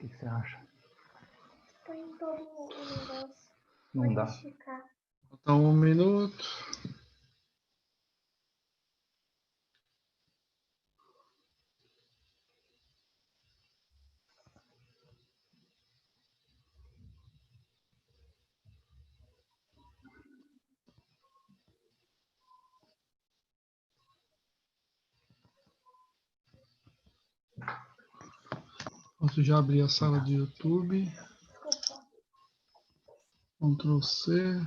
que você acha? Põe todo o negócio. Não dá. Esticar. Falta 1 minuto. Posso já abrir a sala do YouTube. Ctrl C.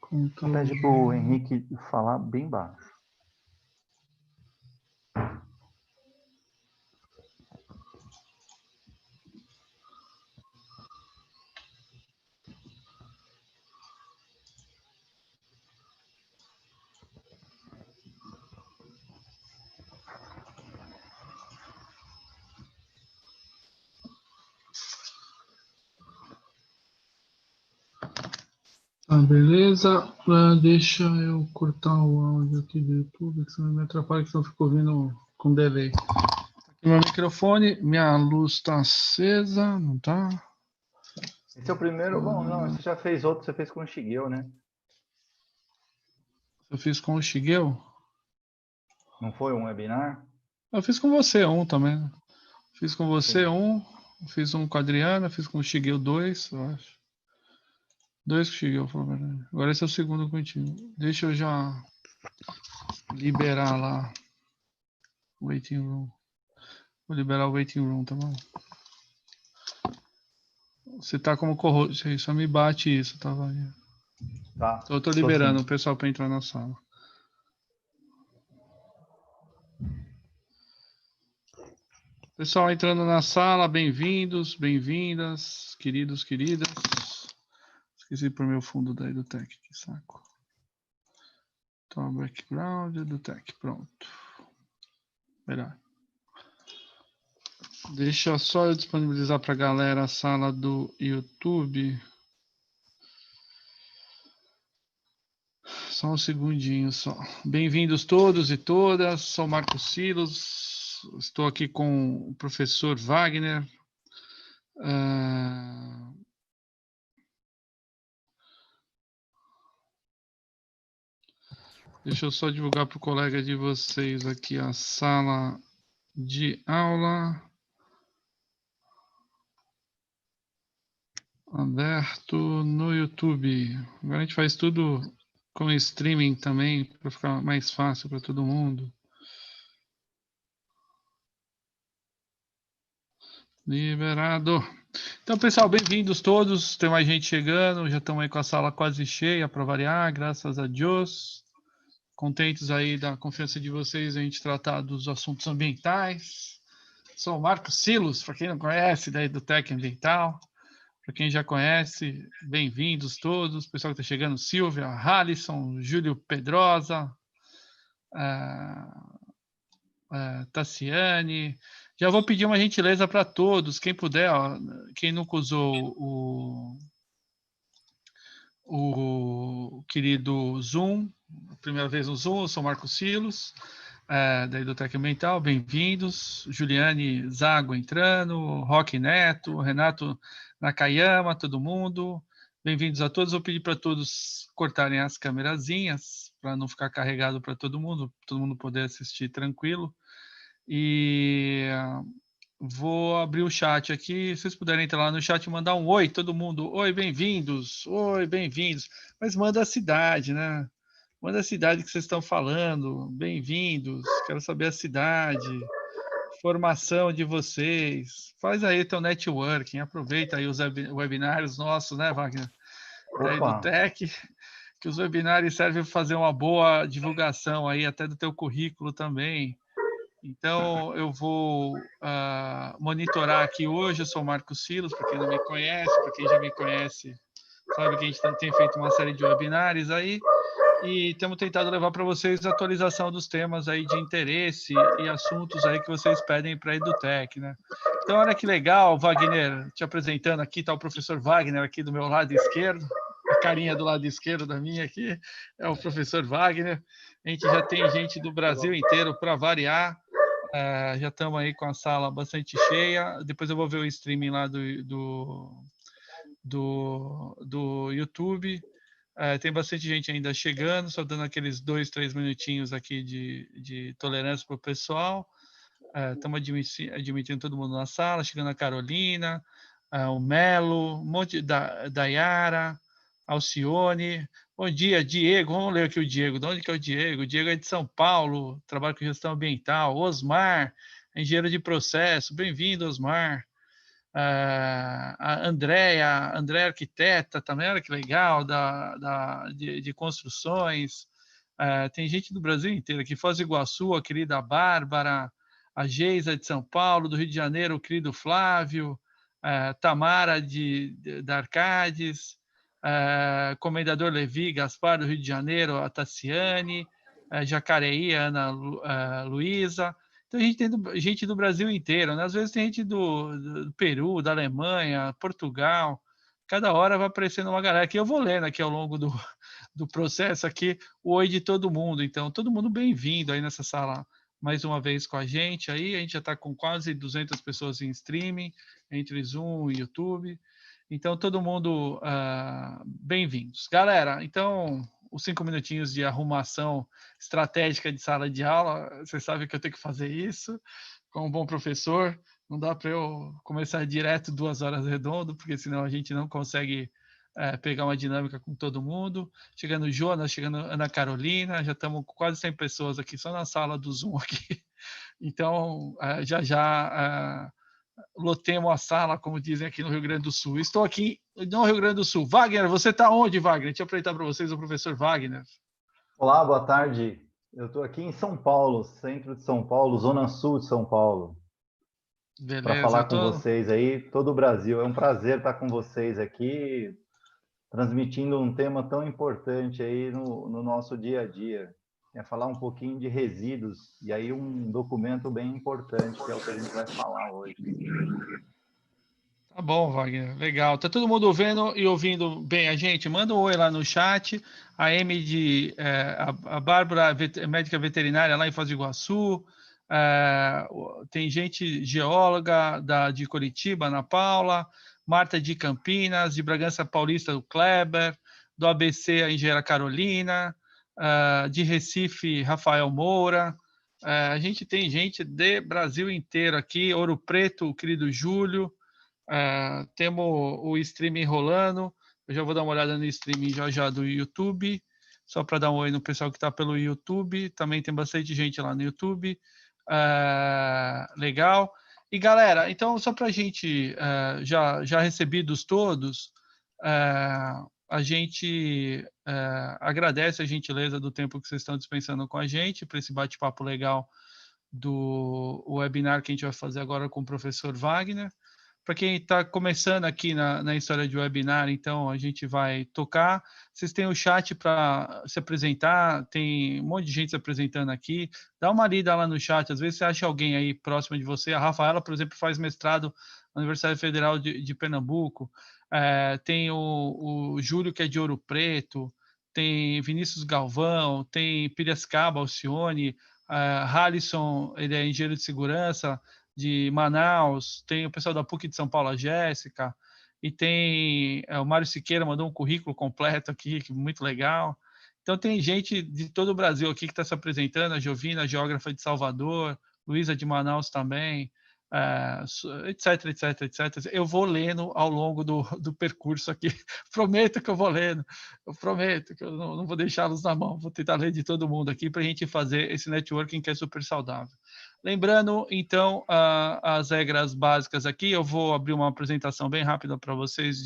Ctrl Pede pro Henrique falar bem baixo. Tá, beleza. Deixa eu cortar o áudio aqui do YouTube, que senão me atrapalha, que senão eu fico ouvindo com delay. Aqui meu microfone, minha luz está acesa, não tá? Esse é o primeiro. Bom, não, você já fez outro, você fez com o Shigeo, né? Eu fiz com o Shigeo? Não foi um webinar? Eu fiz com você um também. Fiz com você Sim. um, fiz um com a Adriana, fiz com o Shigeo 2, eu acho. 2 com o Shigeo, por favor. Agora esse é o segundo contigo. Deixa eu já liberar lá o waiting room. Vou liberar o waiting room, tá bom? Você tá como co-host, só me bate isso, tá, Wagner? Tá. Então eu tô liberando sim. o pessoal para entrar na sala. Pessoal entrando na sala, bem-vindos, bem-vindas, queridos, queridas. Esqueci por meu fundo da EduTech, que saco. Então, background, EduTech, pronto. Melhor. Deixa só eu disponibilizar para a galera a sala do YouTube. Só um segundinho só. Bem-vindos todos e todas. Sou Marcos Silos. Estou aqui com o professor Wagner. Deixa eu só divulgar para o colega de vocês aqui a sala de aula. Aberto no YouTube. Agora a gente faz tudo com streaming também, para ficar mais fácil para todo mundo. Liberado. Então, pessoal, bem-vindos todos. Tem mais gente chegando, já estamos aí com a sala quase cheia para variar, graças a Deus. Contentes aí da confiança de vocês a gente tratar dos assuntos ambientais. Sou o Marcos Silos, para quem não conhece, da EduTech Ambiental. Para quem já conhece, bem-vindos todos. O pessoal que está chegando, Silvia, Halisson, Júlio Pedrosa, Tassiane. Já vou pedir uma gentileza para todos, quem puder, ó, quem nunca usou o querido Zoom, primeira vez no Zoom, eu sou Marcos Silos, da EduTech Ambiental, bem-vindos. Juliane Zago entrando, Roque Neto, Renato Nakayama, todo mundo. Bem-vindos a todos. Vou pedir para todos cortarem as câmerazinhas, para não ficar carregado para todo mundo poder assistir tranquilo. E vou abrir o chat aqui. Se vocês puderem entrar lá no chat e mandar um oi, todo mundo. Oi, bem-vindos. Oi, bem-vindos. Mas manda a cidade, né? Manda a cidade que vocês estão falando. Bem-vindos. Quero saber a cidade. Formação de vocês. Faz aí teu networking. Aproveita aí os webinários nossos, né, Wagner? Da EduTech. Que os webinários servem para fazer uma boa divulgação aí, até do teu currículo também. Então, eu vou monitorar aqui hoje. Eu sou o Marcos Silos, para quem não me conhece, para quem já me conhece, sabe que a gente tem feito uma série de webinários aí, e temos tentado levar para vocês a atualização dos temas aí de interesse e assuntos aí que vocês pedem para a EduTech, né? Então, olha que legal, Wagner, te apresentando aqui, está o professor Wagner aqui do meu lado esquerdo, a carinha do lado esquerdo da minha aqui, é o professor Wagner. A gente já tem gente do Brasil inteiro para variar, Já estamos aí com a sala bastante cheia. Depois eu vou ver o streaming lá do YouTube. Tem bastante gente ainda chegando, só dando aqueles 2, 3 minutinhos aqui de tolerância para o pessoal. Estamos admitindo todo mundo na sala, chegando a Carolina, o Melo, um monte da Yara, Alcione. Bom dia, Diego. Vamos ler aqui o Diego. De onde que é o Diego? O Diego é de São Paulo, trabalha com gestão ambiental. Osmar, engenheiro de processo. Bem-vindo, Osmar. A Andréia arquiteta também, olha que legal, de construções. Tem gente do Brasil inteiro aqui, Foz do Iguaçu, a querida Bárbara, a Geisa de São Paulo, do Rio de Janeiro, o querido Flávio, Tamara da Arcades, Comendador Levi, Gaspar, do Rio de Janeiro, a Tassiane, Jacareí, a Ana Luísa. Então a gente tem gente do Brasil inteiro, né? Às vezes tem gente do Peru, da Alemanha, Portugal. Cada hora vai aparecendo uma galera que eu vou lendo aqui ao longo do processo aqui o oi de todo mundo. Então, todo mundo bem-vindo aí nessa sala mais uma vez com a gente aí. A gente já está com quase 200 pessoas em streaming, entre Zoom e YouTube. Então, todo mundo bem-vindos. Galera, então, os 5 minutinhos de arrumação estratégica de sala de aula, vocês sabem que eu tenho que fazer isso. Como um bom professor, não dá para eu começar direto 2 horas redondo, porque senão a gente não consegue pegar uma dinâmica com todo mundo. Chegando o Jonas, chegando a Ana Carolina, já estamos com quase 100 pessoas aqui, só na sala do Zoom aqui. Então, já lotemos a sala, como dizem aqui no Rio Grande do Sul. Estou aqui no Rio Grande do Sul. Wagner, você está onde, Wagner? Deixa eu apresentar para vocês o professor Wagner. Olá, boa tarde. Eu estou aqui em São Paulo, centro de São Paulo, zona sul de São Paulo. Para falar com vocês aí, todo o Brasil. É um prazer estar com vocês aqui, transmitindo um tema tão importante aí no nosso dia a dia. É falar um pouquinho de resíduos, e aí um documento bem importante, que é o que a gente vai falar hoje. Tá bom, Wagner, legal. Tá todo mundo vendo e ouvindo bem a gente? Manda um oi lá no chat. A a Bárbara, médica veterinária lá em Foz do Iguaçu. Tem gente geóloga de Curitiba, Ana Paula. Marta de Campinas, de Bragança Paulista, o Kleber. Do ABC, a engenheira Carolina. De Recife, Rafael Moura. A gente tem gente de Brasil inteiro aqui. Ouro Preto, o querido Júlio. Temos o streaming rolando. Eu já vou dar uma olhada no streaming já do YouTube, só para dar um oi no pessoal que está pelo YouTube. Também tem bastante gente lá no YouTube. Legal. E galera, então só para a gente já recebidos todos, a gente agradece a gentileza do tempo que vocês estão dispensando com a gente para esse bate-papo legal do webinar que a gente vai fazer agora com o professor Wagner. Para quem está começando aqui na história de webinar, então a gente vai tocar. Vocês têm o chat para se apresentar, tem um monte de gente se apresentando aqui. Dá uma lida lá no chat, às vezes você acha alguém aí próximo de você. A Rafaela, por exemplo, faz mestrado na Universidade Federal de Pernambuco. Tem o Júlio, que é de Ouro Preto. Tem Vinícius Galvão, tem Piracicaba, Alcione. Halisson, ele é engenheiro de segurança de Manaus, tem o pessoal da PUC de São Paulo, a Jéssica, e tem o Mário Siqueira, mandou um currículo completo aqui, que muito legal. Então tem gente de todo o Brasil aqui que está se apresentando, a Jovina, geógrafa de Salvador, Luísa de Manaus também, etc, etc, etc. Eu vou lendo ao longo do percurso aqui. Prometo que eu vou lendo. Eu prometo que eu não vou deixá-los na mão. Vou tentar ler de todo mundo aqui para a gente fazer esse networking que é super saudável. Lembrando, então, as regras básicas aqui. Eu vou abrir uma apresentação bem rápida para vocês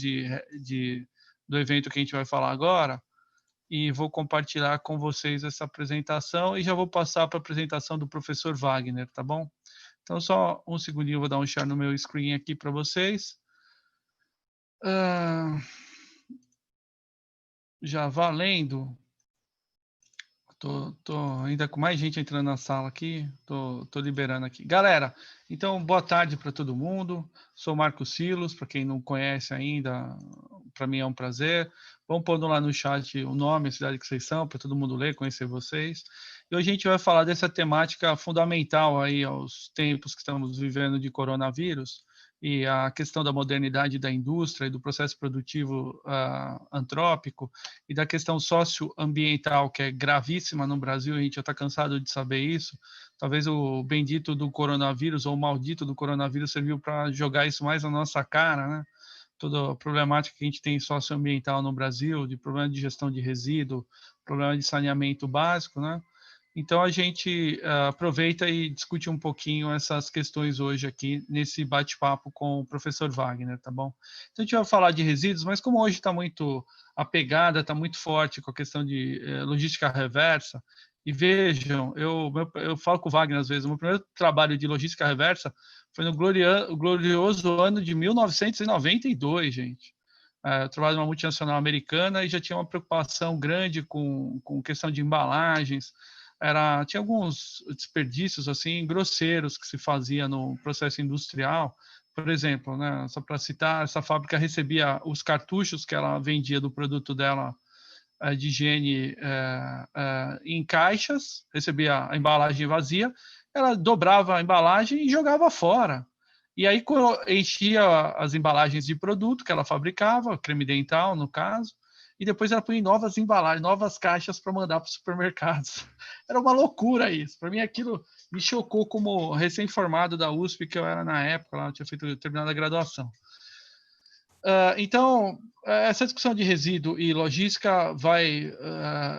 do evento que a gente vai falar agora. E vou compartilhar com vocês essa apresentação e já vou passar para a apresentação do professor Wagner, tá bom? Então, só um segundinho, eu vou dar um share no meu screen aqui para vocês. Já valendo. Tô ainda com mais gente entrando na sala aqui. Tô liberando aqui. Galera, então, boa tarde para todo mundo. Sou Marco Silos, para quem não conhece ainda, para mim é um prazer. Vamos pondo lá no chat o nome, a cidade que vocês são, para todo mundo ler, conhecer vocês. E hoje a gente vai falar dessa temática fundamental aí aos tempos que estamos vivendo de coronavírus e a questão da modernidade da indústria e do processo produtivo antrópico e da questão socioambiental, que é gravíssima no Brasil, a gente já está cansado de saber isso. Talvez o bendito do coronavírus ou o maldito do coronavírus serviu para jogar isso mais na nossa cara, né? Toda a problemática que a gente tem socioambiental no Brasil, de problema de gestão de resíduo, problema de saneamento básico, né? Então, a gente aproveita e discute um pouquinho essas questões hoje aqui, nesse bate-papo com o professor Wagner, tá bom? Então, a gente vai falar de resíduos, mas como hoje está muito, a pegada está muito forte com a questão de logística reversa, e vejam, eu falo com o Wagner às vezes, o meu primeiro trabalho de logística reversa foi no glorioso ano de 1992, gente. Eu trabalho numa multinacional americana e já tinha uma preocupação grande com questão de embalagens, tinha alguns desperdícios assim grosseiros que se fazia no processo industrial. Por exemplo, né, só para citar, essa fábrica recebia os cartuchos que ela vendia do produto dela de higiene em caixas, recebia a embalagem vazia, ela dobrava a embalagem e jogava fora. E aí enchia as embalagens de produto que ela fabricava, creme dental no caso, e depois ela põe novas embalagens, novas caixas para mandar para os supermercados. Era uma loucura isso. Para mim, aquilo me chocou como recém-formado da USP, que eu era na época, lá eu tinha terminado a graduação. Então, essa discussão de resíduo e logística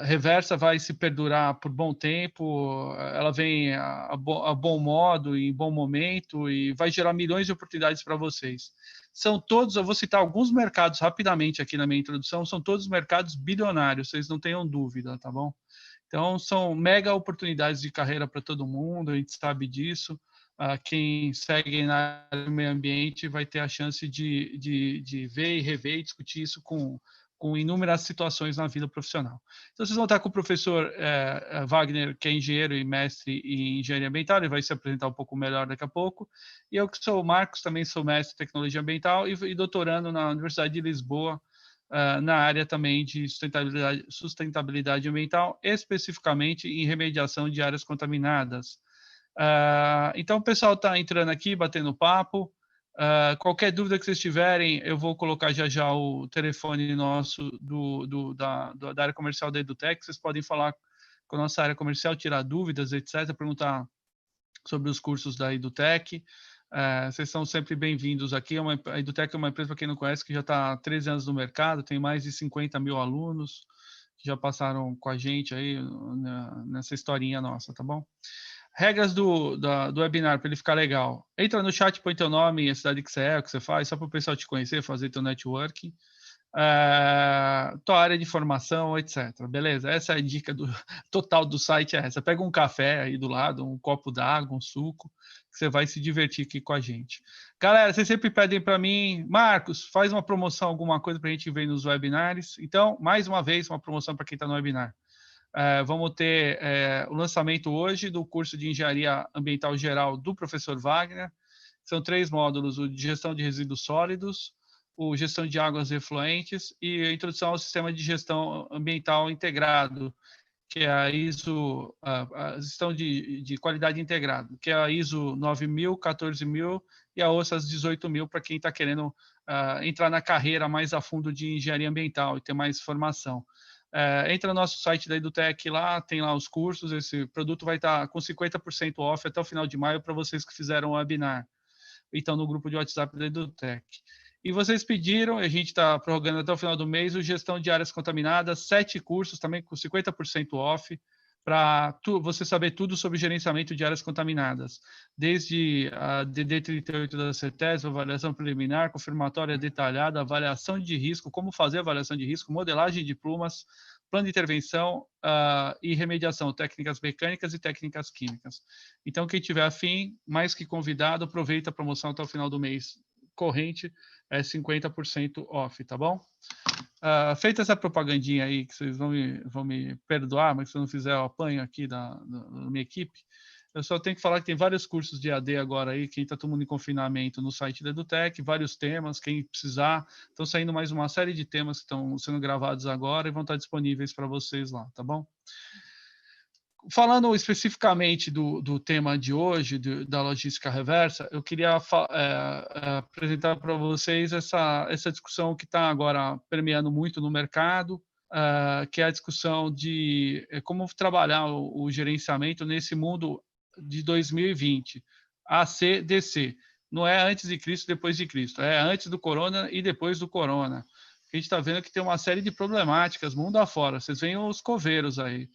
reversa vai se perdurar por bom tempo, ela vem a bom modo, em bom momento, e vai gerar milhões de oportunidades para vocês. São todos, eu vou citar alguns mercados rapidamente aqui na minha introdução, são todos mercados bilionários, vocês não tenham dúvida, tá bom? Então, são mega oportunidades de carreira para todo mundo, a gente sabe disso. Quem segue na área do meio ambiente vai ter a chance de ver e rever e discutir isso com inúmeras situações na vida profissional. Então, vocês vão estar com o professor Wagner, que é engenheiro e mestre em engenharia ambiental, ele vai se apresentar um pouco melhor daqui a pouco. E eu que sou o Marcos, também sou mestre em tecnologia ambiental e doutorando na Universidade de Lisboa, na área também de sustentabilidade ambiental, especificamente em remediação de áreas contaminadas. Então, o pessoal está entrando aqui, batendo papo. Qualquer dúvida que vocês tiverem, eu vou colocar já o telefone nosso da área comercial da Edutech. Vocês podem falar com a nossa área comercial, tirar dúvidas, etc., perguntar sobre os cursos da Edutech. Vocês são sempre bem-vindos aqui. A Edutech é uma empresa, para quem não conhece, que já está há 13 anos no mercado, tem mais de 50 mil alunos que já passaram com a gente aí nessa historinha nossa, tá bom? Regras do webinar, para ele ficar legal. Entra no chat, põe teu nome e a cidade que você é, o que você faz, só para o pessoal te conhecer, fazer teu networking. Tua área de formação, etc. Beleza? Essa é a dica total do site, é essa. Pega um café aí do lado, um copo d'água, um suco, que você vai se divertir aqui com a gente. Galera, vocês sempre pedem para mim, Marcos, faz uma promoção, alguma coisa para a gente ver nos webinars. Então, mais uma vez, uma promoção para quem está no webinar. Vamos ter o lançamento hoje do curso de Engenharia Ambiental Geral do professor Wagner. São 3 módulos, o de Gestão de Resíduos Sólidos, o Gestão de Águas Efluentes e a Introdução ao Sistema de Gestão Ambiental Integrado, que é a ISO, a Gestão de Qualidade Integrada, que é a ISO 9000, 14000 e a OSAS 18000, para quem está querendo entrar na carreira mais a fundo de Engenharia Ambiental e ter mais formação. Entra no nosso site da Edutech lá, tem lá os cursos, esse produto vai estar com 50% off até o final de maio para vocês que fizeram o webinar. Então, no grupo de WhatsApp da Edutech. E vocês pediram, a gente está prorrogando até o final do mês, o Gestão de Áreas Contaminadas, 7 cursos também com 50% off, para você saber tudo sobre gerenciamento de áreas contaminadas, desde a DD 38 da CETESB, avaliação preliminar, confirmatória detalhada, avaliação de risco, como fazer avaliação de risco, modelagem de plumas, plano de intervenção e remediação, técnicas mecânicas e técnicas químicas. Então, quem tiver afim, mais que convidado, aproveita a promoção até o final do mês corrente, 50% off, tá bom? Feita essa propagandinha aí, que vocês vão me perdoar, mas se eu não fizer, eu apanho aqui da minha equipe. Eu só tenho que falar que tem vários cursos de AD agora aí, quem está todo mundo em confinamento no site da Edutech, vários temas, quem precisar. Estão saindo mais uma série de temas que estão sendo gravados agora e vão estar disponíveis para vocês lá, tá bom? falando especificamente do tema de hoje, da logística reversa, eu queria apresentar para vocês essa discussão que está agora permeando muito no mercado, que é a discussão de como trabalhar o gerenciamento nesse mundo de 2020, AC, DC. Não é antes de Cristo, depois de Cristo, é antes do corona e depois do corona. A gente está vendo que tem uma série de problemáticas mundo afora. Vocês veem os coveiros aí,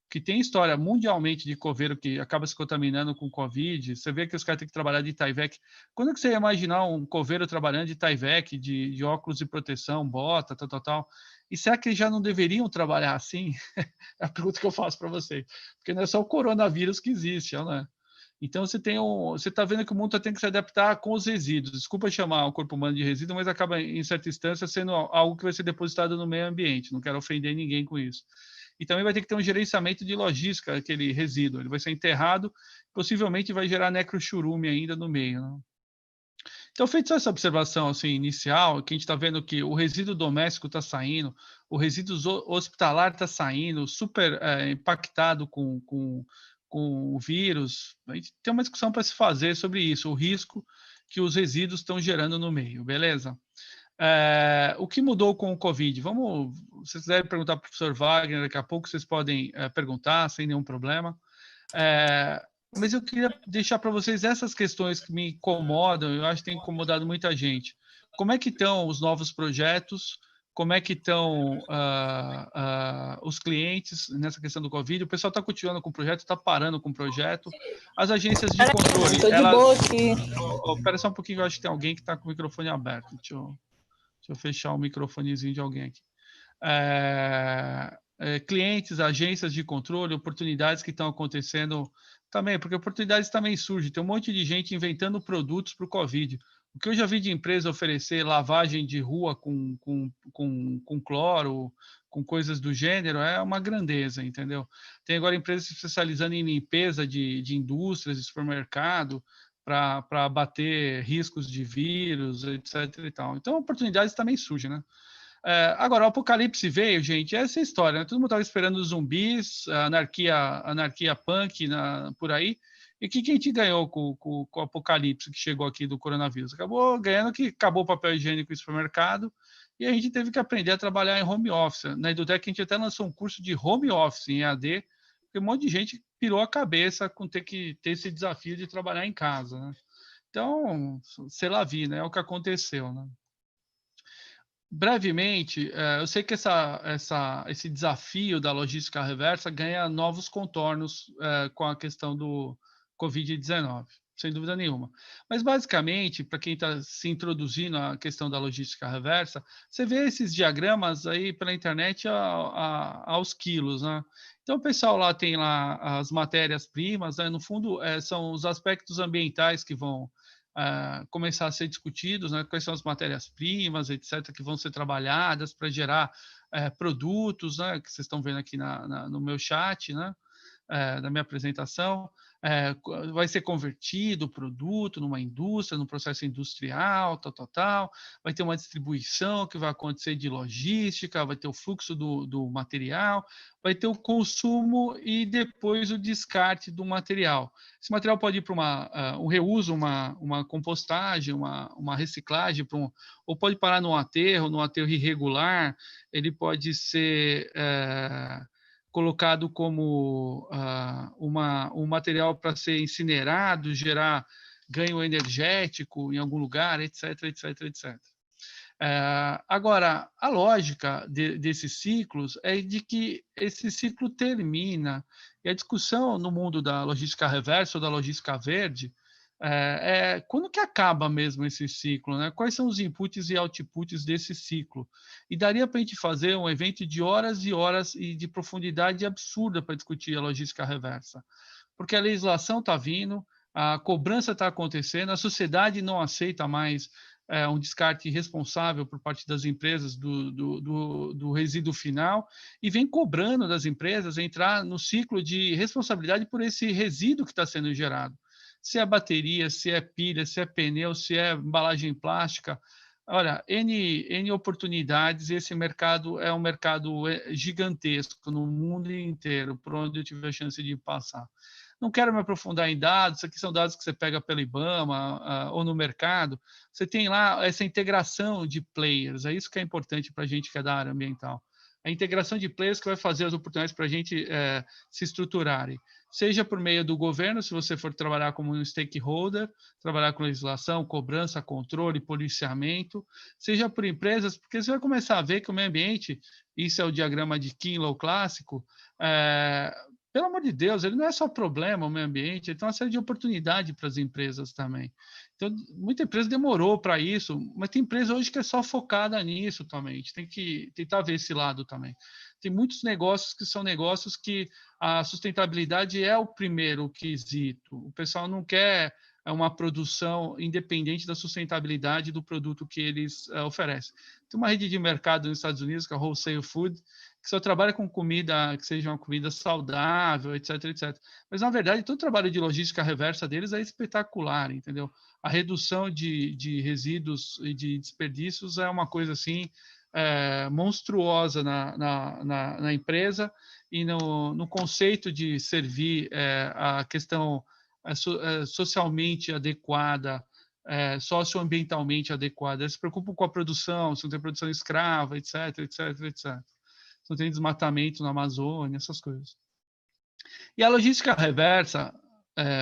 que tem história mundialmente de coveiro que acaba se contaminando com Covid. Você vê que os caras têm que trabalhar de Tyvek. Quando que você ia imaginar um coveiro trabalhando de Tyvek, de óculos de proteção, bota, tal? E será que eles já não deveriam trabalhar assim? É a pergunta que eu faço para vocês. Porque não é só o coronavírus que existe, não é? Então você está vendo que o mundo tem que se adaptar com os resíduos. Desculpa chamar o corpo humano de resíduo, mas acaba, em certa instância, sendo algo que vai ser depositado no meio ambiente. Não quero ofender ninguém com isso. E também vai ter que ter um gerenciamento de logística, aquele resíduo. Ele vai ser enterrado, possivelmente vai gerar necrochurume ainda no meio. Né? Então, feita essa observação assim, inicial, que a gente está vendo que o resíduo doméstico está saindo, o resíduo hospitalar está saindo, super impactado com o vírus. A gente tem uma discussão para se fazer sobre isso, o risco que os resíduos estão gerando no meio, beleza? O que mudou com o Covid? Se vocês quiserem perguntar para o professor Wagner, daqui a pouco vocês podem perguntar, sem nenhum problema. Mas eu queria deixar para vocês essas questões que me incomodam, eu acho que tem incomodado muita gente. Como é que estão os novos projetos? Como é que estão os clientes nessa questão do Covid? O pessoal está continuando com o projeto, está parando com o projeto. As agências de controle... Estou de boa aqui. Espera só um pouquinho, eu acho que tem alguém que está com o microfone aberto. Deixa eu fechar o microfonezinho de alguém aqui. Clientes, agências de controle, oportunidades que estão acontecendo também, porque oportunidades também surgem. Tem um monte de gente inventando produtos para o Covid. O que eu já vi de empresa oferecer lavagem de rua com cloro, com coisas do gênero, é uma grandeza, entendeu? Tem agora empresas se especializando em limpeza de indústrias, de supermercado, para abater riscos de vírus, etc. E tal. Então, oportunidades também surgem, né? Agora, o apocalipse veio, gente, essa é a história, né? Todo mundo estava esperando os zumbis, a anarquia punk por aí. E o que a gente ganhou com o apocalipse que chegou aqui do coronavírus? Acabou ganhando que acabou o papel higiênico no supermercado e a gente teve que aprender a trabalhar em home office. Na Edutech, a gente até lançou um curso de home office em EAD, porque um monte de gente pirou a cabeça com ter que ter esse desafio de trabalhar em casa, né? Então, sei lá, né? É o que aconteceu, né? Brevemente, eu sei que esse desafio da logística reversa ganha novos contornos com a questão do Covid-19, sem dúvida nenhuma. Mas, basicamente, para quem está se introduzindo à questão da logística reversa, você vê esses diagramas aí pela internet aos quilos, né? Então, o pessoal lá tem lá as matérias-primas, né? No fundo, são os aspectos ambientais que vão começar a ser discutidos, né? Quais são as matérias-primas, etc., que vão ser trabalhadas para gerar produtos, né? Que vocês estão vendo aqui no meu chat, né? Da minha apresentação. Vai ser convertido o produto numa indústria, num processo industrial, tal. Vai ter uma distribuição que vai acontecer de logística, vai ter o fluxo do material, vai ter o consumo e depois o descarte do material. Esse material pode ir para um reuso, uma compostagem, uma reciclagem, ou pode parar num aterro irregular, ele pode ser colocado como um material para ser incinerado, gerar ganho energético em algum lugar, etc. Agora, a lógica desses ciclos é de que esse ciclo termina, e a discussão no mundo da logística reversa ou da logística verde quando que acaba mesmo esse ciclo, né? Quais são os inputs e outputs desse ciclo? E daria para a gente fazer um evento de horas e horas e de profundidade absurda para discutir a logística reversa, porque a legislação está vindo, a cobrança está acontecendo, a sociedade não aceita mais um descarte irresponsável por parte das empresas do resíduo final e vem cobrando das empresas entrar no ciclo de responsabilidade por esse resíduo que está sendo gerado. Se é bateria, se é pilha, se é pneu, se é embalagem plástica, olha, N oportunidades, e esse mercado é um mercado gigantesco no mundo inteiro, por onde eu tive a chance de passar. Não quero me aprofundar em dados, aqui são dados que você pega pela IBAMA ou no mercado. Você tem lá essa integração de players, é isso que é importante para a gente que é da área ambiental. A integração de players que vai fazer as oportunidades para a gente se estruturarem. Seja por meio do governo, se você for trabalhar como um stakeholder, trabalhar com legislação, cobrança, controle, policiamento, seja por empresas, porque você vai começar a ver que o meio ambiente, isso é o diagrama de Kinlow clássico, pelo amor de Deus, ele não é só problema, o meio ambiente, ele tem uma série de oportunidade para as empresas também. Então, muita empresa demorou para isso, mas tem empresa hoje que é só focada nisso também. A gente tem que tentar ver esse lado também. Tem muitos negócios que são negócios que a sustentabilidade é o primeiro quesito. O pessoal não quer uma produção independente da sustentabilidade do produto que eles oferecem. Tem uma rede de mercado nos Estados Unidos, que é a Wholesale Food, que só trabalha com comida, que seja uma comida saudável, etc, etc. Mas, na verdade, todo o trabalho de logística reversa deles é espetacular, entendeu? A redução de resíduos e de desperdícios é uma coisa, assim, monstruosa na empresa e no conceito de servir a questão socialmente adequada, socioambientalmente adequada. Eles se preocupam com a produção, se não tem produção escrava, etc, etc, etc. Se não tem desmatamento na Amazônia, essas coisas. E a logística reversa,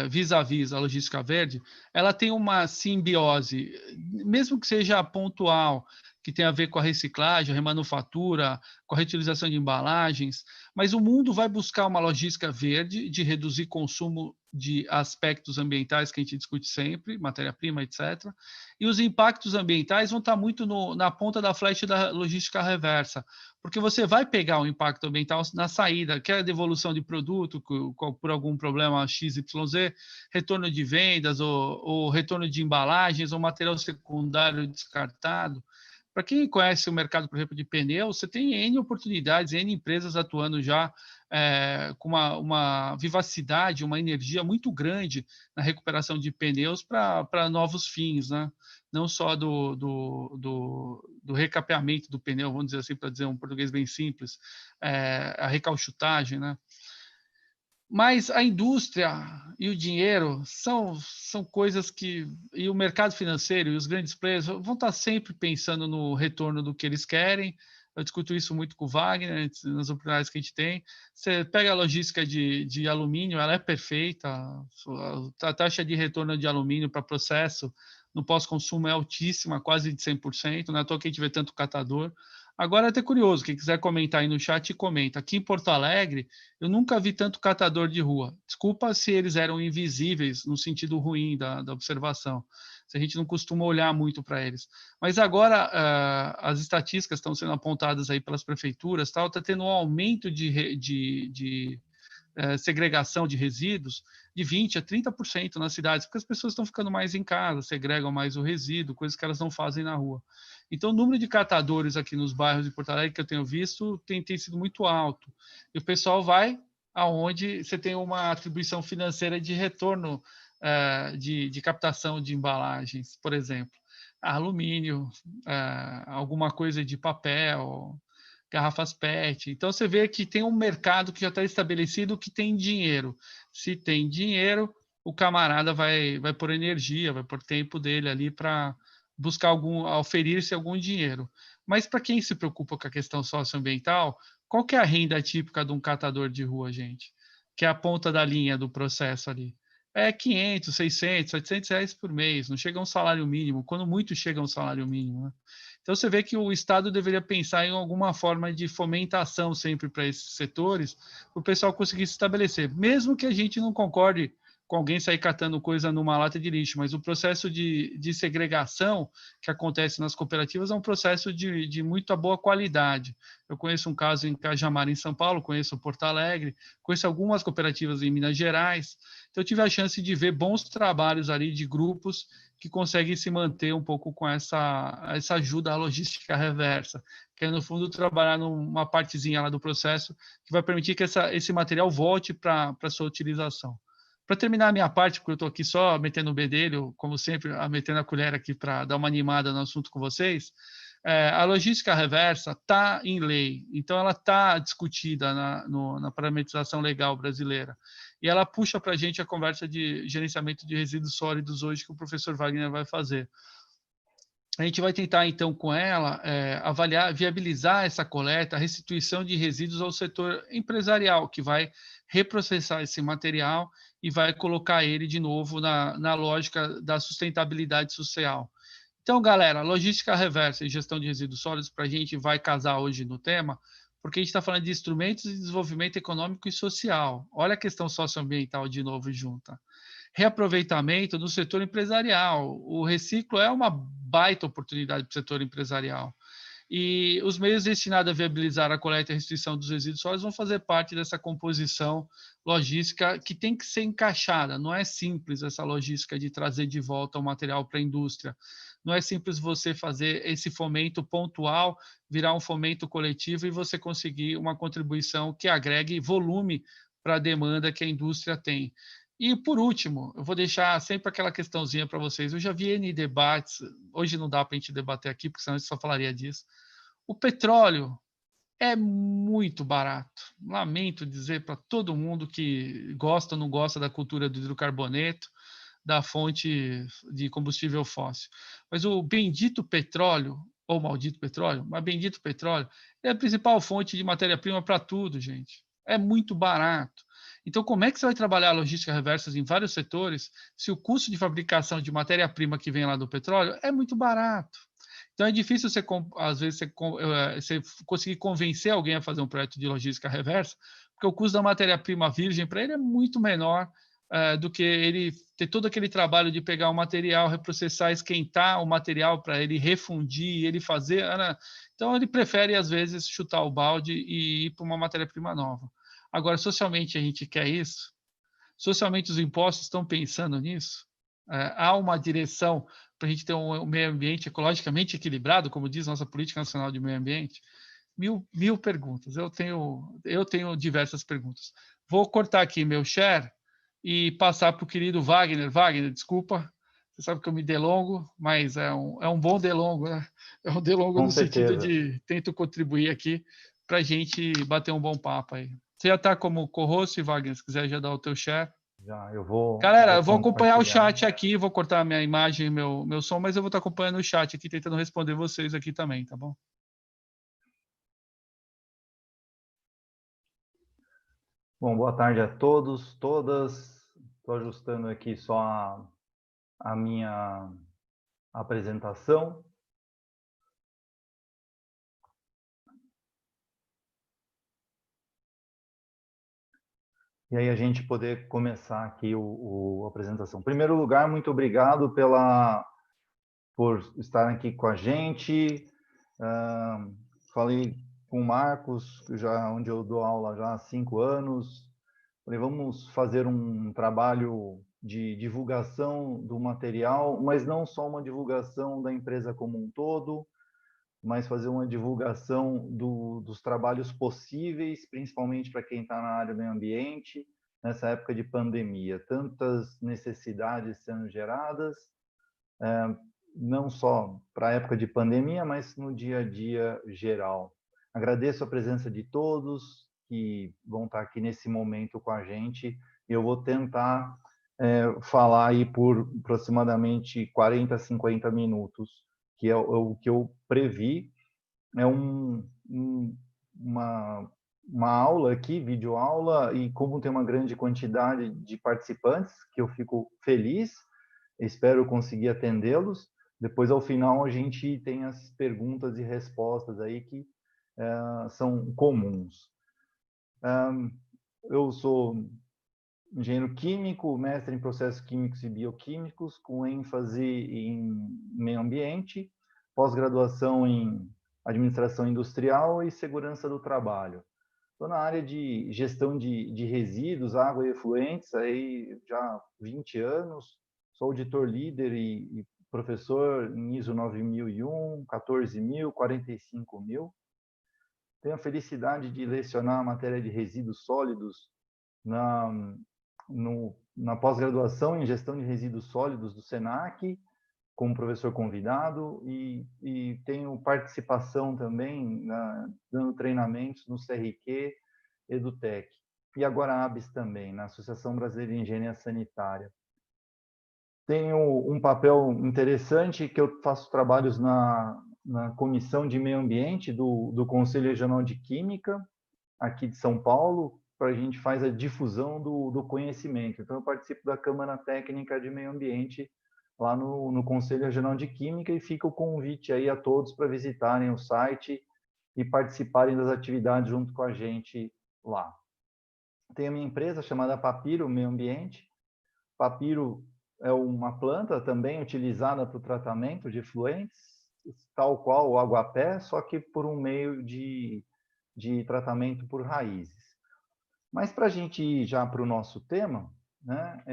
vis-à-vis a logística verde, ela tem uma simbiose, mesmo que seja pontual, que tem a ver com a reciclagem, a remanufatura, com a reutilização de embalagens, mas o mundo vai buscar uma logística verde de reduzir consumo de aspectos ambientais que a gente discute sempre, matéria-prima, etc. E os impactos ambientais vão estar muito na ponta da flecha da logística reversa, porque você vai pegar o impacto ambiental na saída, que é a devolução de produto por algum problema XYZ, retorno de vendas, ou retorno de embalagens, ou material secundário descartado. Para quem conhece o mercado, por exemplo, de pneus, você tem N oportunidades, N empresas atuando já com uma vivacidade, uma energia muito grande na recuperação de pneus para novos fins, né? Não só do recapeamento do pneu, vamos dizer assim, para dizer um português bem simples, a recauchutagem, né? Mas a indústria e o dinheiro são coisas que... E o mercado financeiro e os grandes players vão estar sempre pensando no retorno do que eles querem. Eu discuto isso muito com o Wagner, nas oportunidades que a gente tem. Você pega a logística de alumínio, ela é perfeita. A taxa de retorno de alumínio para processo no pós-consumo é altíssima, quase de 100%. Não é à toa que a gente vê tanto catador. Agora, é até curioso, quem quiser comentar aí no chat, comenta. Aqui em Porto Alegre, eu nunca vi tanto catador de rua. Desculpa se eles eram invisíveis no sentido ruim da observação. Se a gente não costuma olhar muito para eles. Mas agora as estatísticas estão sendo apontadas aí pelas prefeituras, está tendo um aumento de segregação de resíduos de 20% a 30% nas cidades, porque as pessoas estão ficando mais em casa, segregam mais o resíduo, coisas que elas não fazem na rua. Então, o número de catadores aqui nos bairros de Porto Alegre que eu tenho visto tem sido muito alto. E o pessoal vai aonde você tem uma atribuição financeira de retorno de captação de embalagens, por exemplo. Alumínio, alguma coisa de papel, garrafas PET. Então, você vê que tem um mercado que já está estabelecido que tem dinheiro. Se tem dinheiro, o camarada vai pôr energia, vai pôr tempo dele ali para buscar oferir-se algum dinheiro. Mas para quem se preocupa com a questão socioambiental, qual que é a renda típica de um catador de rua, gente? Que é a ponta da linha do processo ali. É 500, 600, 700 reais por mês, não chega a um salário mínimo, quando muito chega a um salário mínimo, né? Então, você vê que o Estado deveria pensar em alguma forma de fomentação sempre para esses setores, para o pessoal conseguir se estabelecer. Mesmo que a gente não concorde com alguém sair catando coisa numa lata de lixo, mas o processo de segregação que acontece nas cooperativas é um processo de muito boa qualidade. Eu conheço um caso em Cajamar, em São Paulo, conheço Porto Alegre, conheço algumas cooperativas em Minas Gerais. Então, eu tive a chance de ver bons trabalhos ali de grupos que conseguem se manter um pouco com essa ajuda à logística reversa, que é, no fundo, trabalhar numa partezinha lá do processo que vai permitir que esse material volte para a sua utilização. Para terminar a minha parte, porque eu estou aqui só metendo o bedelho, como sempre, metendo a colher aqui para dar uma animada no assunto com vocês, a logística reversa está em lei, então ela está discutida na parametrização legal brasileira. E ela puxa para a gente a conversa de gerenciamento de resíduos sólidos hoje que o professor Wagner vai fazer. A gente vai tentar, então, com ela, avaliar, viabilizar essa coleta, a restituição de resíduos ao setor empresarial, que vai reprocessar esse material e vai colocar ele de novo na lógica da sustentabilidade social. Então, galera, logística reversa e gestão de resíduos sólidos para a gente vai casar hoje no tema, porque a gente está falando de instrumentos de desenvolvimento econômico e social. Olha a questão socioambiental de novo junta. Reaproveitamento no setor empresarial. O reciclo é uma baita oportunidade para o setor empresarial. E os meios destinados a viabilizar a coleta e a restituição dos resíduos sólidos vão fazer parte dessa composição logística que tem que ser encaixada. Não é simples essa logística de trazer de volta o material para a indústria. Não é simples você fazer esse fomento pontual, virar um fomento coletivo e você conseguir uma contribuição que agregue volume para a demanda que a indústria tem. E, por último, eu vou deixar sempre aquela questãozinha para vocês. Eu já vi N debates, hoje não dá para a gente debater aqui, porque senão a gente só falaria disso. O petróleo é muito barato. Lamento dizer para todo mundo que gosta ou não gosta da cultura do hidrocarboneto, da fonte de combustível fóssil. Mas o bendito petróleo, ou maldito petróleo, mas bendito petróleo, é a principal fonte de matéria-prima para tudo, gente. É muito barato. Então, como é que você vai trabalhar a logística reversa em vários setores se o custo de fabricação de matéria-prima que vem lá do petróleo é muito barato? Então, é difícil você, às vezes, você conseguir convencer alguém a fazer um projeto de logística reversa, porque o custo da matéria-prima virgem para ele é muito menor do que ele ter todo aquele trabalho de pegar o material, reprocessar, esquentar o material para ele refundir, ele fazer. Então, ele prefere, às vezes, chutar o balde e ir para uma matéria-prima nova. Agora, socialmente, a gente quer isso? Socialmente, os impostos estão pensando nisso? Há uma direção para a gente ter um meio ambiente ecologicamente equilibrado, como diz nossa Política Nacional de Meio Ambiente? Mil perguntas. Eu tenho diversas perguntas. Vou cortar aqui meu share e passar para o querido Wagner. Wagner, desculpa, você sabe que eu me delongo, mas é um bom delongo, né? É um delongo Com no sentido certeza. de tento contribuir aqui para a gente bater um bom papo aí. Você já está como co-host, Wagner, se quiser já dar o teu share. Já, eu vou Galera, eu vou acompanhar o compartilhar. chat aqui, vou cortar minha imagem e meu som, mas eu vou estar acompanhando o chat aqui, tentando responder vocês aqui também, tá bom? Bom, boa tarde a todos, todas. Estou ajustando aqui só a minha apresentação. E aí a gente poder começar aqui a apresentação. Em primeiro lugar, muito obrigado por estar aqui com a gente. Falei com o Marcos, onde eu dou aula já há 5 anos. Falei, vamos fazer um trabalho de divulgação do material, mas não só uma divulgação da empresa como um todo, mas fazer uma divulgação dos trabalhos possíveis, principalmente para quem está na área do meio ambiente, nessa época de pandemia. Tantas necessidades sendo geradas, não só para a época de pandemia, mas no dia a dia geral. Agradeço a presença de todos que vão estar aqui nesse momento com a gente. Eu vou tentar falar aí por aproximadamente 40, 50 minutos, que é o que eu previ. É uma aula aqui, videoaula, e como tem uma grande quantidade de participantes, que eu fico feliz, espero conseguir atendê-los. Depois, ao final, a gente tem as perguntas e respostas aí que são comuns. Eu sou engenheiro químico, mestre em processos químicos e bioquímicos, com ênfase em meio ambiente, pós-graduação em administração industrial e segurança do trabalho. Estou na área de gestão de resíduos, água e efluentes, aí já há 20 anos. Sou auditor líder e professor em ISO 9001, 14.000, 45.000. Tenho a felicidade de lecionar a matéria de resíduos sólidos na na pós-graduação em Gestão de Resíduos Sólidos do SENAC, como professor convidado, e tenho participação também dando treinamentos no CRQ, EduTech, e agora a ABS também, na Associação Brasileira de Engenharia Sanitária. Tenho um papel interessante que eu faço trabalhos na Comissão de Meio Ambiente do Conselho Regional de Química, aqui de São Paulo, para a gente faz a difusão do conhecimento. Então, eu participo da Câmara Técnica de Meio Ambiente lá no Conselho Regional de Química e fica o convite aí a todos para visitarem o site e participarem das atividades junto com a gente lá. Tem a minha empresa chamada Papiro Meio Ambiente. Papiro é uma planta também utilizada para o tratamento de efluentes, tal qual o aguapé, só que por um meio de tratamento por raízes. Mas para a gente ir já para o nosso tema, né,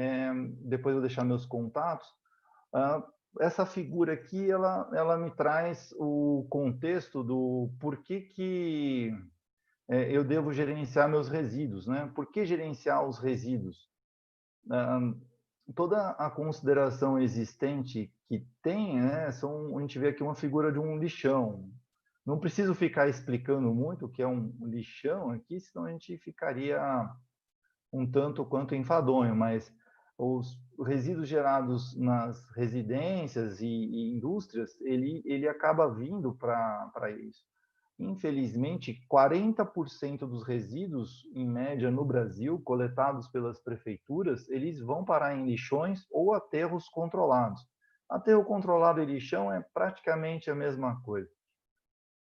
depois eu vou deixar meus contatos, essa figura aqui, ela me traz o contexto do porquê que eu devo gerenciar meus resíduos, né? Por que gerenciar os resíduos? Toda a consideração existente que tem, né, a gente vê aqui uma figura de um lixão. Não preciso ficar explicando muito o que é um lixão aqui, senão a gente ficaria um tanto quanto enfadonho, mas os resíduos gerados nas residências e indústrias, ele acaba vindo para isso. Infelizmente, 40% dos resíduos, em média, no Brasil, coletados pelas prefeituras, eles vão parar em lixões ou aterros controlados. Aterro controlado e lixão é praticamente a mesma coisa.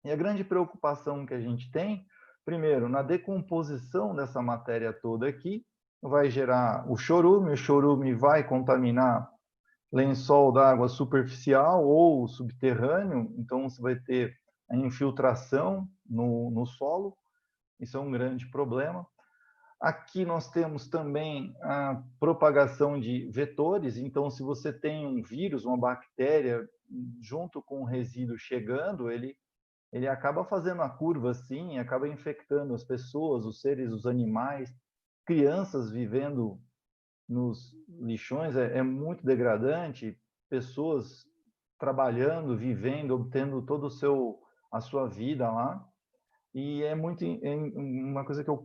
E a grande preocupação que a gente tem, primeiro, na decomposição dessa matéria toda aqui, vai gerar o chorume vai contaminar lençol d'água superficial ou subterrâneo, então você vai ter a infiltração no solo, isso é um grande problema. Aqui nós temos também a propagação de vetores, então se você tem um vírus, uma bactéria, junto com o resíduo chegando, ele acaba fazendo a curva assim, acaba infectando as pessoas, os seres, os animais, crianças vivendo nos lixões, é muito degradante, pessoas trabalhando, vivendo, obtendo todo a sua vida lá. E é uma coisa que eu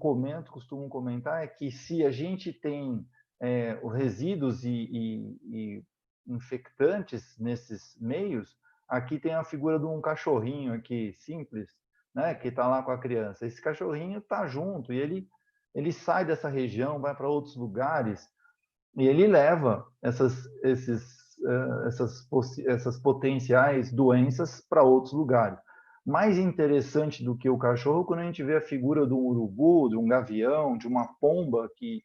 costumo comentar, é que se a gente tem os resíduos e infectantes nesses meios, aqui tem a figura de um cachorrinho aqui, simples, né, que está lá com a criança. Esse cachorrinho está junto e ele sai dessa região, vai para outros lugares e ele leva essas potenciais doenças para outros lugares. Mais interessante do que o cachorro, quando a gente vê a figura de um urubu, de um gavião, de uma pomba que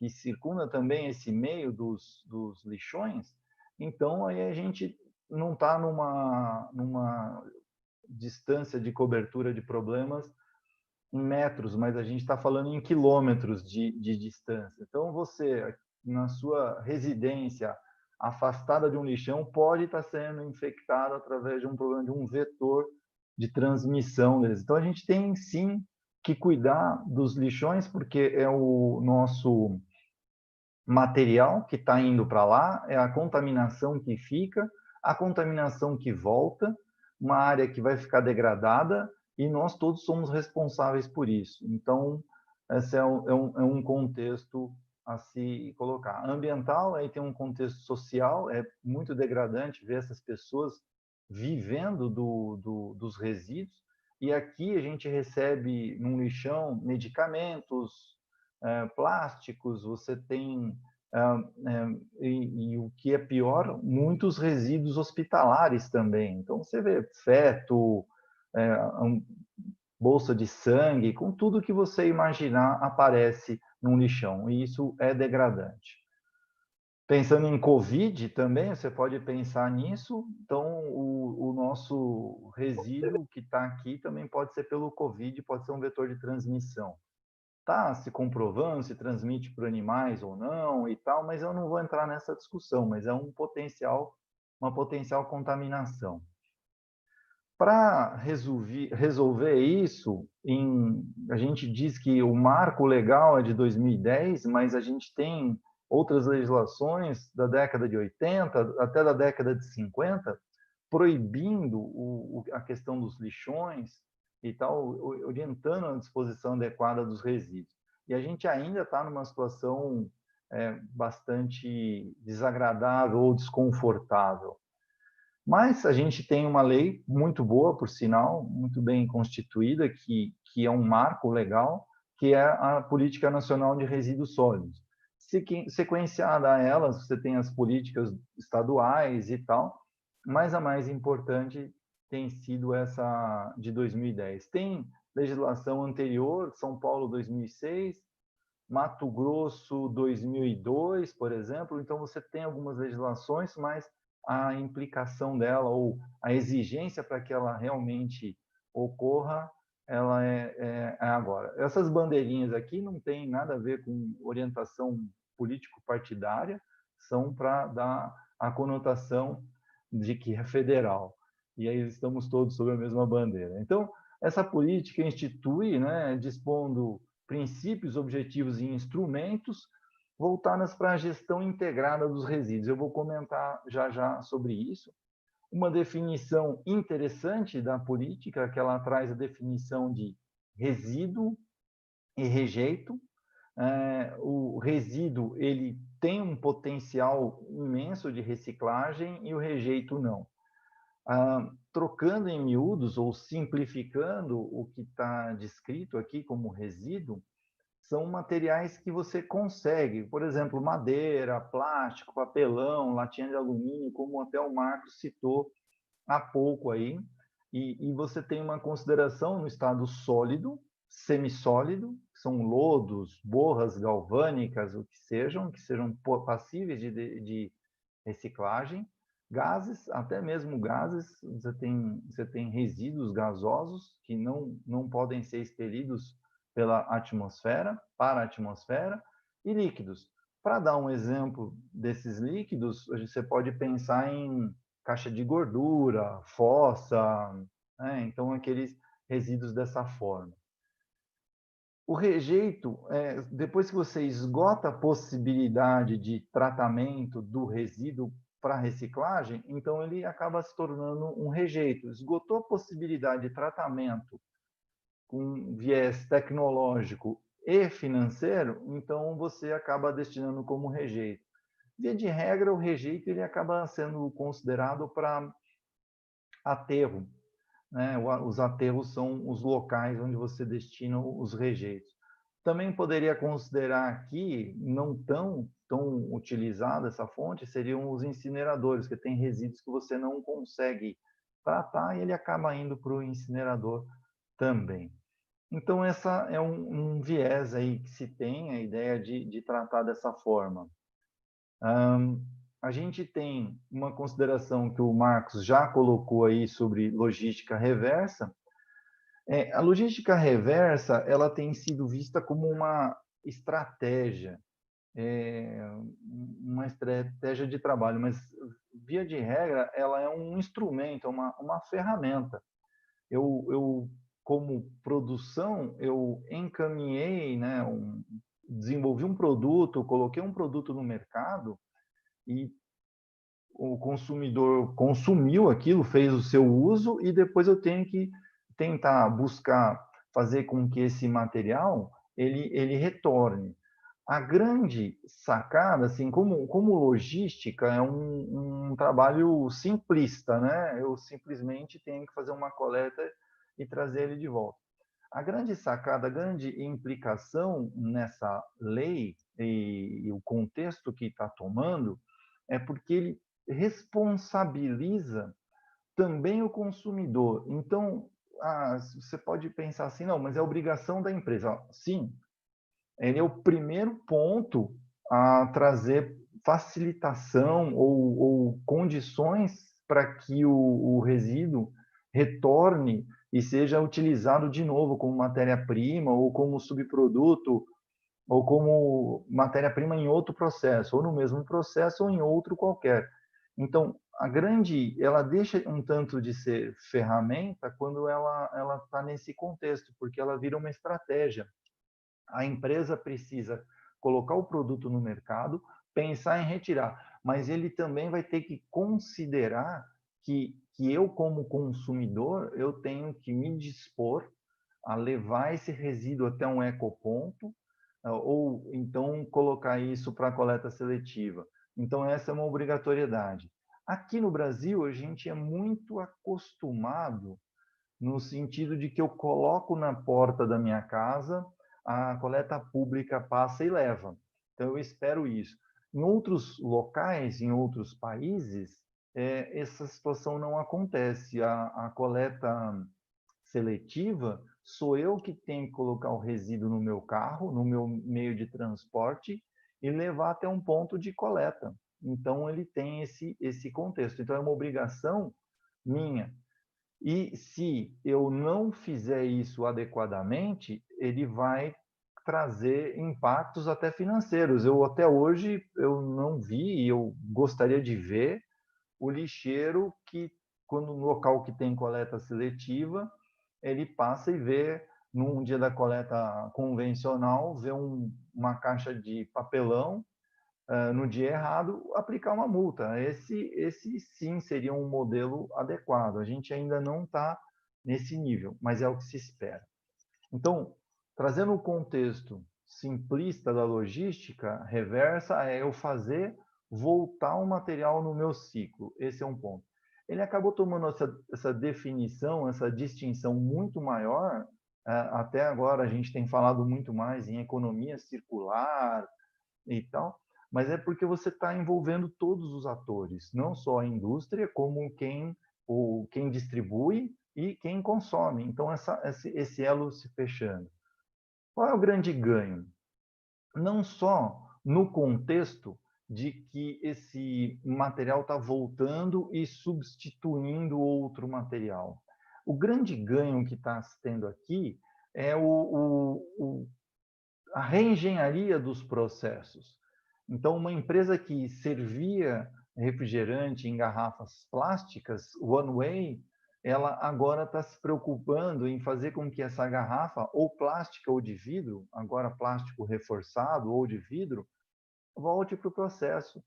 circunda também esse meio dos lixões, então aí a gente não está numa distância de cobertura de problemas em metros, mas a gente está falando em quilômetros de distância. Então, você, na sua residência, afastada de um lixão, pode estar sendo infectado através de um problema de um vetor de transmissão deles. Então, a gente tem, sim, que cuidar dos lixões, porque é o nosso material que está indo para lá, é a contaminação que fica, a contaminação que volta, uma área que vai ficar degradada, e nós todos somos responsáveis por isso. Então, esse é um contexto a se colocar. Ambiental, aí tem um contexto social, é muito degradante ver essas pessoas vivendo dos resíduos, e aqui a gente recebe num lixão medicamentos, plásticos, você tem, e o que é pior, muitos resíduos hospitalares também. Então, você vê feto, bolsa de sangue, com tudo que você imaginar aparece num lixão, e isso é degradante. Pensando em Covid também, você pode pensar nisso, então o nosso resíduo que está aqui também pode ser pelo Covid, pode ser um vetor de transmissão. Está se comprovando se transmite por animais ou não e tal, mas eu não vou entrar nessa discussão, mas é uma potencial contaminação. Para resolver isso, a gente diz que o marco legal é de 2010, mas a gente tem outras legislações da década de 80, até da década de 50, proibindo a questão dos lixões e tal, orientando a disposição adequada dos resíduos. E a gente ainda está numa situação bastante desagradável ou desconfortável. Mas a gente tem uma lei muito boa, por sinal, muito bem constituída, que é um marco legal, que é a Política Nacional de Resíduos Sólidos. Sequenciada a elas, você tem as políticas estaduais e tal, mas a mais importante tem sido essa de 2010. Tem legislação anterior, São Paulo 2006, Mato Grosso 2002, por exemplo, então você tem algumas legislações, mas a implicação dela ou a exigência para que ela realmente ocorra, ela é agora. Essas bandeirinhas aqui não tem nada a ver com orientação político-partidária, são para dar a conotação de que é federal. E aí estamos todos sob a mesma bandeira. Então, essa política institui, né, dispondo princípios, objetivos e instrumentos voltadas para a gestão integrada dos resíduos. Eu vou comentar já sobre isso. Uma definição interessante da política, que ela traz a definição de resíduo e rejeito. O resíduo ele tem um potencial imenso de reciclagem e o rejeito não. Trocando em miúdos ou simplificando o que está descrito aqui como resíduo, são materiais que você consegue, por exemplo, madeira, plástico, papelão, latinha de alumínio, como até o Marcos citou há pouco aí, e você tem uma consideração no estado sólido, semissólido, que são lodos, borras galvânicas, o que sejam passíveis de reciclagem, gases, até mesmo gases, você tem resíduos gasosos que não podem ser expelidos pela atmosfera, para a atmosfera, e líquidos. Para dar um exemplo desses líquidos, você pode pensar em caixa de gordura, fossa, né? Então aqueles resíduos dessa forma. O rejeito, depois que você esgota a possibilidade de tratamento do resíduo para reciclagem, então ele acaba se tornando um rejeito. Esgotou a possibilidade de tratamento com viés tecnológico e financeiro, então você acaba destinando como rejeito. Via de regra, o rejeito ele acaba sendo considerado para aterro, né? Os aterros são os locais onde você destina os rejeitos. Também poderia considerar aqui, não tão utilizada essa fonte, seriam os incineradores, que tem resíduos que você não consegue tratar e ele acaba indo para o incinerador também. Então, essa é um viés aí que se tem, a ideia de tratar dessa forma. A gente tem uma consideração que o Marcos já colocou aí sobre logística reversa. A logística reversa, ela tem sido vista como uma estratégia de trabalho, mas, via de regra, ela é um instrumento, uma ferramenta. Eu como produção, eu encaminhei, né, desenvolvi um produto, coloquei um produto no mercado e o consumidor consumiu aquilo, fez o seu uso e depois eu tenho que tentar buscar fazer com que esse material ele retorne. A grande sacada, assim, como logística, é um trabalho simplista, né? Eu simplesmente tenho que fazer uma coleta e trazer ele de volta. A grande sacada, a grande implicação nessa lei e o contexto que está tomando é porque ele responsabiliza também o consumidor. Então, você pode pensar assim, não, mas é obrigação da empresa. Sim, ele é o primeiro ponto a trazer facilitação ou condições para que o resíduo retorne e seja utilizado de novo como matéria-prima ou como subproduto ou como matéria-prima em outro processo, ou no mesmo processo ou em outro qualquer. Então, ela deixa um tanto de ser ferramenta quando ela está nesse contexto, porque ela vira uma estratégia. A empresa precisa colocar o produto no mercado, pensar em retirar, mas ele também vai ter que considerar que eu, como consumidor, eu tenho que me dispor a levar esse resíduo até um ecoponto, ou então colocar isso para a coleta seletiva. Então, essa é uma obrigatoriedade. Aqui no Brasil, a gente é muito acostumado no sentido de que eu coloco na porta da minha casa, a coleta pública passa e leva. Então, eu espero isso. Em outros locais, em outros países, essa situação não acontece. A coleta seletiva, sou eu que tenho que colocar o resíduo no meu carro, no meu meio de transporte, e levar até um ponto de coleta. Então, ele tem esse contexto. Então, é uma obrigação minha. E se eu não fizer isso adequadamente, ele vai trazer impactos até financeiros. Até hoje eu não vi, e eu gostaria de ver o lixeiro que, quando no local que tem coleta seletiva, ele passa e vê, num dia da coleta convencional, vê uma caixa de papelão no dia errado, aplicar uma multa. Esse sim seria um modelo adequado. A gente ainda não está nesse nível, mas é o que se espera. Então, trazendo o contexto simplista da logística reversa, é eu fazer voltar o material no meu ciclo. Esse é um ponto. Ele acabou tomando essa definição, essa distinção muito maior. Até agora a gente tem falado muito mais em economia circular e tal, mas é porque você está envolvendo todos os atores, não só a indústria, como quem distribui e quem consome. Então, esse elo se fechando. Qual é o grande ganho? Não só no contexto de que esse material está voltando e substituindo outro material. O grande ganho que está se tendo aqui é a reengenharia dos processos. Então, uma empresa que servia refrigerante em garrafas plásticas, one way, ela agora está se preocupando em fazer com que essa garrafa, ou plástica ou de vidro, agora plástico reforçado ou de vidro, volte para o processo.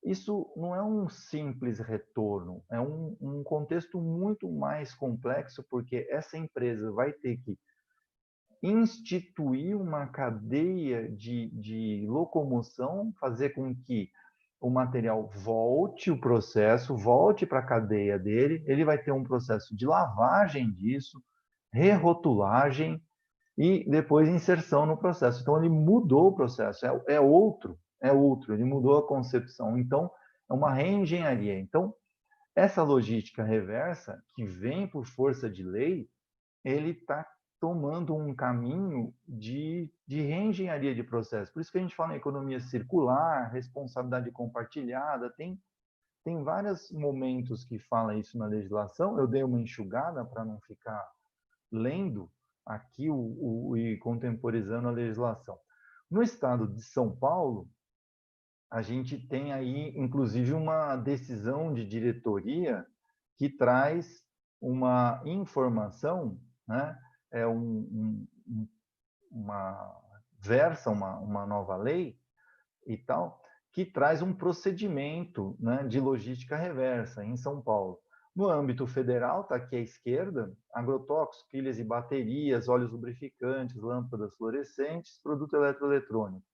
Isso não é um simples retorno, é um contexto muito mais complexo, porque essa empresa vai ter que instituir uma cadeia de locomoção, fazer com que o material volte o processo, volte para a cadeia dele, ele vai ter um processo de lavagem disso, rerotulagem e depois inserção no processo. Então, ele mudou o processo, é outro, ele mudou a concepção. Então, é uma reengenharia. Então, essa logística reversa, que vem por força de lei, ele está tomando um caminho de reengenharia de processo. Por isso que a gente fala em economia circular, responsabilidade compartilhada, tem vários momentos que fala isso na legislação. Eu dei uma enxugada para não ficar lendo aqui e contemporizando a legislação. No estado de São Paulo, a gente tem aí, inclusive, uma decisão de diretoria que traz uma informação, né? É uma nova lei e tal, que traz um procedimento, né, de logística reversa em São Paulo. No âmbito federal, está aqui à esquerda, agrotóxicos, pilhas e baterias, óleos lubrificantes, lâmpadas fluorescentes, produto eletroeletrônico.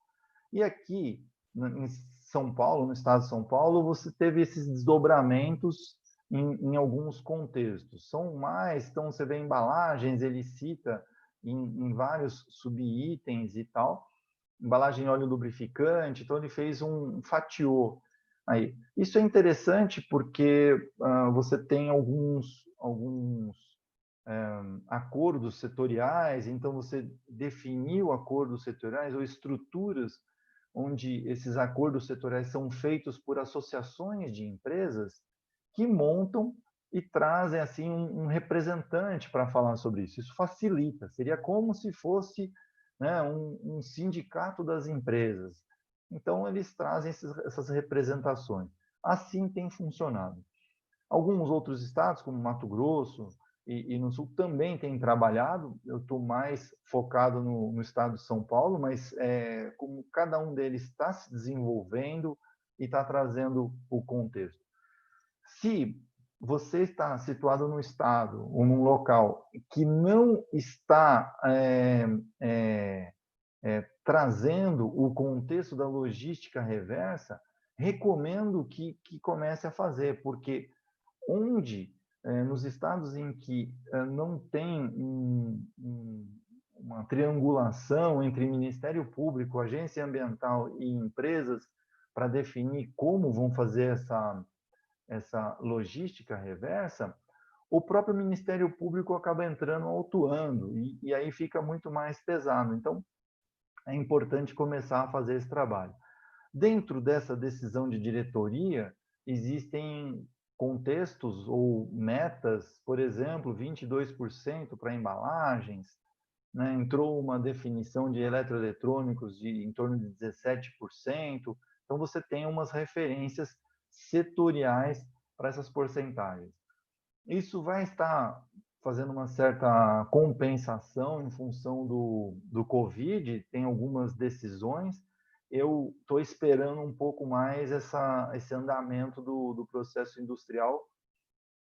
E aqui, em São Paulo, no estado de São Paulo, você teve esses desdobramentos em alguns contextos. Então você vê embalagens, ele cita em vários subitens e tal, embalagem óleo lubrificante, então ele fez fatiou aí. Isso é interessante porque você tem alguns acordos setoriais, então você definiu acordos setoriais ou estruturas onde esses acordos setoriais são feitos por associações de empresas que montam e trazem assim um representante para falar sobre isso. Isso facilita, seria como se fosse, né, um sindicato das empresas. Então, eles trazem essas representações. Assim tem funcionado. Alguns outros estados, como Mato Grosso e no Sul, também têm trabalhado. Eu estou mais focado no estado de São Paulo, mas como cada um deles está se desenvolvendo e está trazendo o contexto. Se você está situado num estado ou num local que não está trazendo o contexto da logística reversa, recomendo que comece a fazer, porque onde, nos estados em que não tem uma triangulação entre Ministério Público, agência ambiental e empresas para definir como vão fazer essa logística reversa, o próprio Ministério Público acaba entrando, autuando, e aí fica muito mais pesado. Então, é importante começar a fazer esse trabalho. Dentro dessa decisão de diretoria, existem contextos ou metas, por exemplo, 22% para embalagens, né? Entrou uma definição de eletroeletrônicos em torno de 17%. Então, você tem umas referências setoriais para essas porcentagens. Isso vai estar fazendo uma certa compensação em função do Covid, tem algumas decisões. Eu estou esperando um pouco mais esse andamento do processo industrial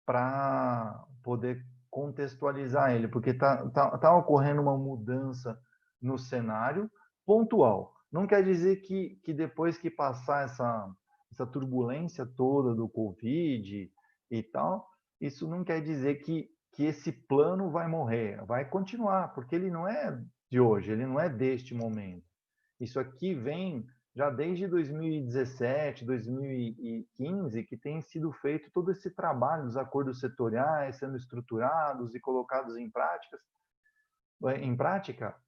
para poder contextualizar ele, porque tá ocorrendo uma mudança no cenário pontual. Não quer dizer que depois que passar essa turbulência toda do Covid e tal, isso não quer dizer que esse plano vai morrer, vai continuar, porque ele não é de hoje, ele não é deste momento. Isso aqui vem já desde 2017, 2015, que tem sido feito todo esse trabalho dos acordos setoriais sendo estruturados e colocados em prática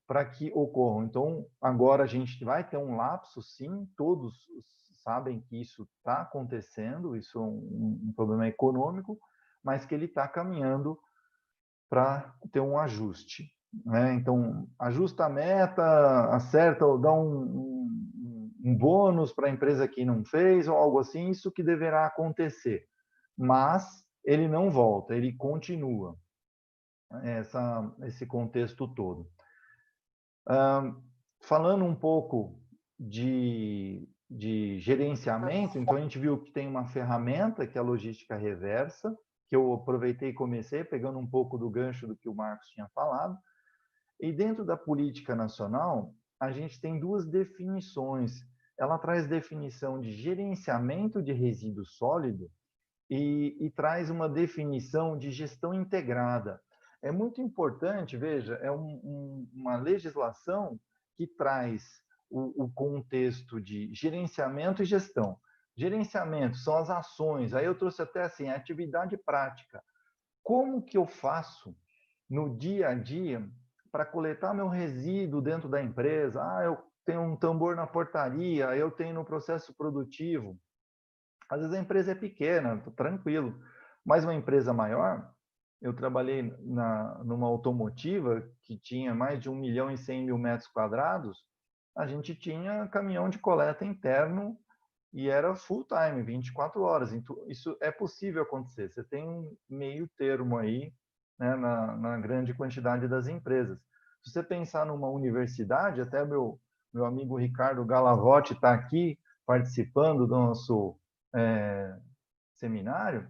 para que ocorram. Então, agora a gente vai ter um lapso, sim, todos sabem que isso está acontecendo, isso é um problema econômico, mas que ele está caminhando para ter um ajuste. Né? Então, ajusta a meta, acerta ou dá um bônus para a empresa que não fez, ou algo assim, isso que deverá acontecer. Mas ele não volta, ele continua. Esse contexto todo. Falando um pouco de gerenciamento, então a gente viu que tem uma ferramenta que é a logística reversa, que eu aproveitei e comecei pegando um pouco do gancho do que o Marcos tinha falado. E dentro da política nacional, a gente tem duas definições. Ela traz definição de gerenciamento de resíduo sólido e traz uma definição de gestão integrada. É muito importante, veja, é uma legislação que traz o contexto de gerenciamento e gestão. Gerenciamento são as ações, aí eu trouxe até assim, a atividade prática. Como que eu faço no dia a dia para coletar meu resíduo dentro da empresa? Eu tenho um tambor na portaria, eu tenho no processo produtivo. Às vezes a empresa é pequena, tranquilo, mas uma empresa maior, eu trabalhei numa automotiva que tinha mais de 1.100.000 metros quadrados, a gente tinha caminhão de coleta interno e era full time, 24 horas. Então, isso é possível acontecer. Você tem um meio termo aí, né, na grande quantidade das empresas. Se você pensar numa universidade, até meu amigo Ricardo Galavotti está aqui participando do nosso seminário,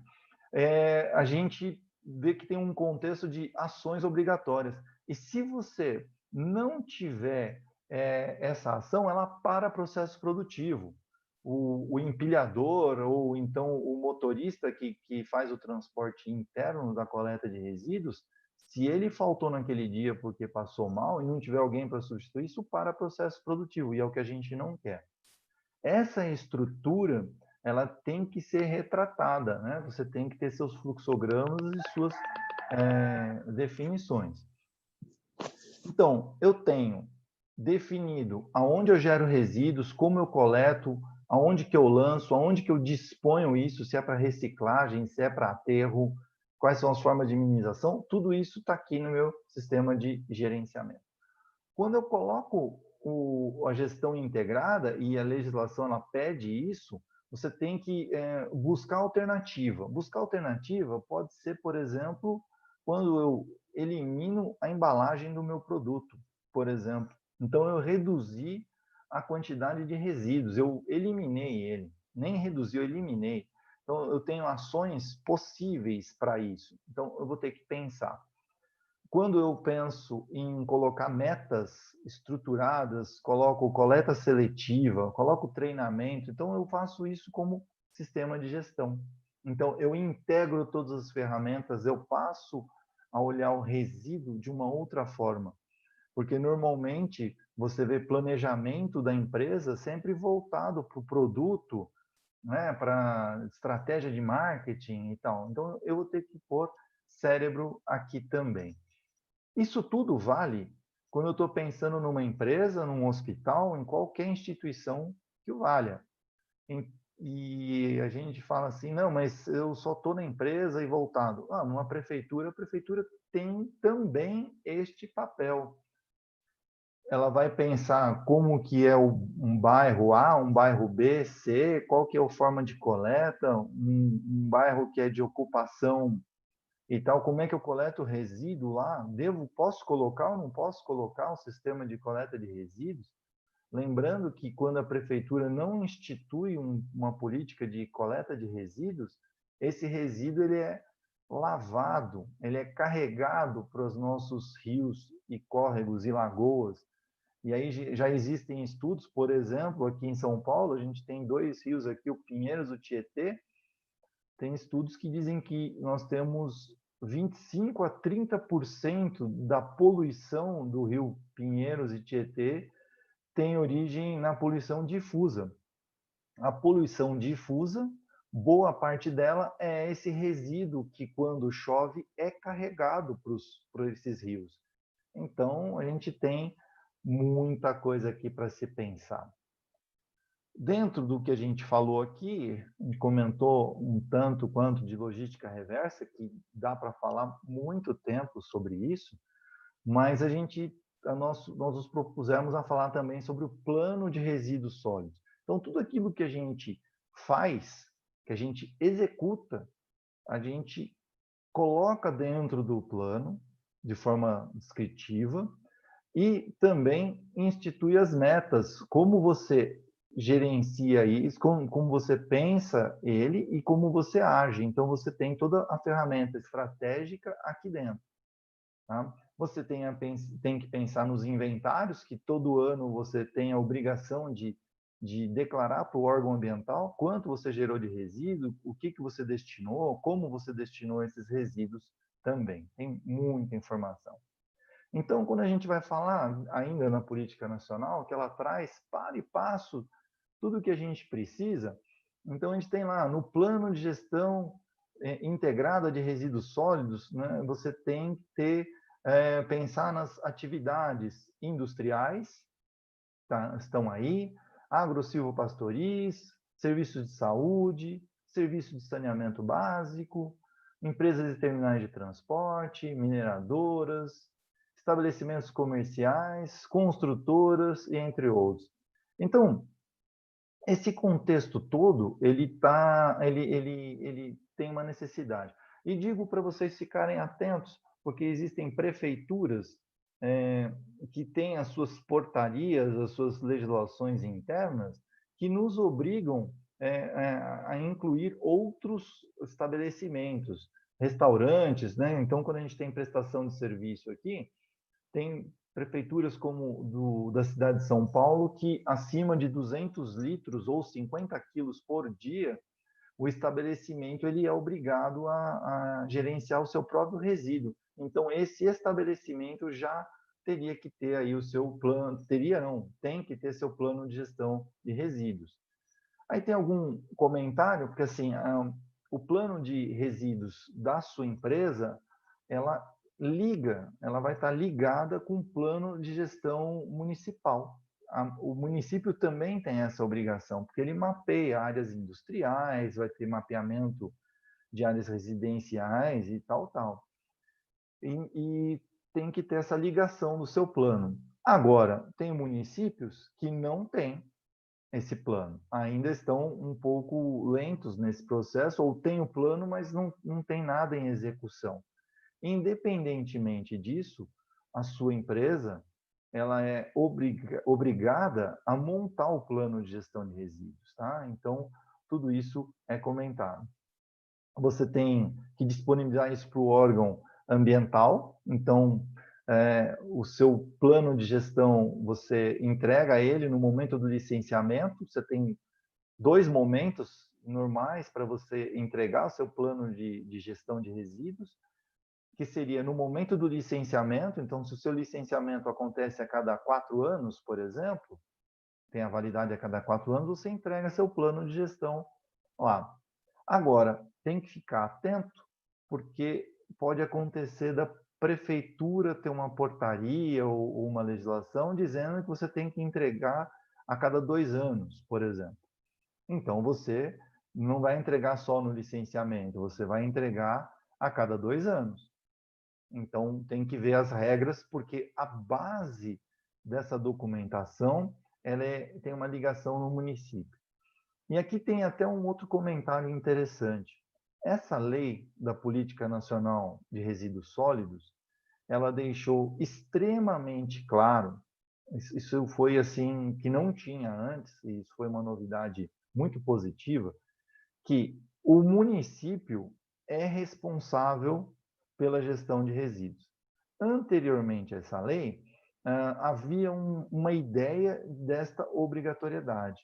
a gente vê que tem um contexto de ações obrigatórias. E se você não tiver essa ação, ela para processo produtivo. O empilhador ou então o motorista que faz o transporte interno da coleta de resíduos, se ele faltou naquele dia porque passou mal e não tiver alguém para substituir, isso para processo produtivo, e é o que a gente não quer. Essa estrutura, ela tem que ser retratada, né? Você tem que ter seus fluxogramas e suas definições. Então, eu tenho definido aonde eu gero resíduos, como eu coleto, aonde que eu lanço, aonde que eu disponho isso, se é para reciclagem, se é para aterro, quais são as formas de minimização, tudo isso está aqui no meu sistema de gerenciamento. Quando eu coloco a gestão integrada, e a legislação ela pede isso, você tem que buscar alternativa. Buscar alternativa pode ser, por exemplo, quando eu elimino a embalagem do meu produto, por exemplo. Então, eu reduzi a quantidade de resíduos, eu eliminei ele. Nem reduzi, eu eliminei. Então, eu tenho ações possíveis para isso. Então, eu vou ter que pensar. Quando eu penso em colocar metas estruturadas, coloco coleta seletiva, coloco treinamento, então eu faço isso como sistema de gestão. Então, eu integro todas as ferramentas, eu passo a olhar o resíduo de uma outra forma. Porque, normalmente, você vê planejamento da empresa sempre voltado para o produto, né, para estratégia de marketing e tal. Então, eu vou ter que pôr cérebro aqui também. Isso tudo vale quando eu estou pensando numa empresa, num hospital, em qualquer instituição que o valha. E a gente fala assim, não, mas eu só estou na empresa e voltado. Numa prefeitura, a prefeitura tem também este papel. Ela vai pensar como que é um bairro A, um bairro B, C, qual que é a forma de coleta, um bairro que é de ocupação e tal, como é que eu coleto resíduo lá? Posso colocar ou não posso colocar um sistema de coleta de resíduos? Lembrando que quando a prefeitura não institui uma política de coleta de resíduos, esse resíduo ele é lavado, ele é carregado para os nossos rios e córregos e lagoas. E aí já existem estudos, por exemplo, aqui em São Paulo, a gente tem 2 rios aqui, o Pinheiros e o Tietê. Tem estudos que dizem que nós temos 25 a 30% da poluição do rio Pinheiros e Tietê tem origem na poluição difusa. A poluição difusa, boa parte dela é esse resíduo que, quando chove, é carregado para esses rios. Então, a gente tem muita coisa aqui para se pensar. Dentro do que a gente falou aqui, a gente comentou um tanto quanto de logística reversa, que dá para falar muito tempo sobre isso, mas nós nos propusemos a falar também sobre o plano de resíduos sólidos. Então, tudo aquilo que a gente faz, que a gente executa, a gente coloca dentro do plano, de forma descritiva, e também institui as metas, como você gerencia isso, como você pensa ele e como você age. Então, você tem toda a ferramenta estratégica aqui dentro. Tá? Você tem que pensar nos inventários, que todo ano você tem a obrigação de declarar para o órgão ambiental quanto você gerou de resíduo, o que você destinou, como você destinou esses resíduos também. Tem muita informação. Então, quando a gente vai falar ainda na política nacional, que ela traz para e passo tudo o que a gente precisa, então a gente tem lá no plano de gestão integrada de resíduos sólidos, né, você tem que pensar nas atividades industriais, tá, estão aí, agro-silvopastoris, serviços de saúde, serviço de saneamento básico, empresas e terminais de transporte, mineradoras, estabelecimentos comerciais, construtoras e entre outros. Então, esse contexto todo, ele tem uma necessidade. E digo para vocês ficarem atentos, porque existem prefeituras que têm as suas portarias, as suas legislações internas, que nos obrigam a incluir outros estabelecimentos, restaurantes, né? Então, quando a gente tem prestação de serviço aqui, tem prefeituras como da cidade de São Paulo que acima de 200 litros ou 50 quilos por dia, o estabelecimento ele é obrigado a gerenciar o seu próprio resíduo. Então, esse estabelecimento já teria que ter aí o seu plano, tem que ter seu plano de gestão de resíduos. Aí tem algum comentário? Porque assim, o plano de resíduos da sua empresa, ela vai estar ligada com o plano de gestão municipal. O município também tem essa obrigação, porque ele mapeia áreas industriais, vai ter mapeamento de áreas residenciais e tal. E tem que ter essa ligação no seu plano. Agora, tem municípios que não têm. esse plano. Ainda estão um pouco lentos nesse processo, ou tem o plano, mas não tem nada em execução. Independentemente disso, a sua empresa ela é obrigada a montar o plano de gestão de resíduos, tá? Então, tudo isso é comentado. Você tem que disponibilizar isso para o órgão ambiental, então, o seu plano de gestão, você entrega ele no momento do licenciamento, você tem 2 momentos normais para você entregar o seu plano de gestão de resíduos, que seria no momento do licenciamento. Então, se o seu licenciamento acontece a cada 4 anos, por exemplo, tem a validade a cada 4 anos, você entrega seu plano de gestão lá. Agora, tem que ficar atento, porque pode acontecer da prefeitura ter uma portaria ou uma legislação dizendo que você tem que entregar a cada 2 anos, por exemplo. Então, você não vai entregar só no licenciamento, você vai entregar a cada 2 anos. Então, tem que ver as regras, porque a base dessa documentação tem uma ligação no município. E aqui tem até um outro comentário interessante. Essa lei da Política Nacional de Resíduos Sólidos, ela deixou extremamente claro, isso foi assim que não tinha antes, e isso foi uma novidade muito positiva, que o município é responsável pela gestão de resíduos. Anteriormente a essa lei, havia uma ideia desta obrigatoriedade.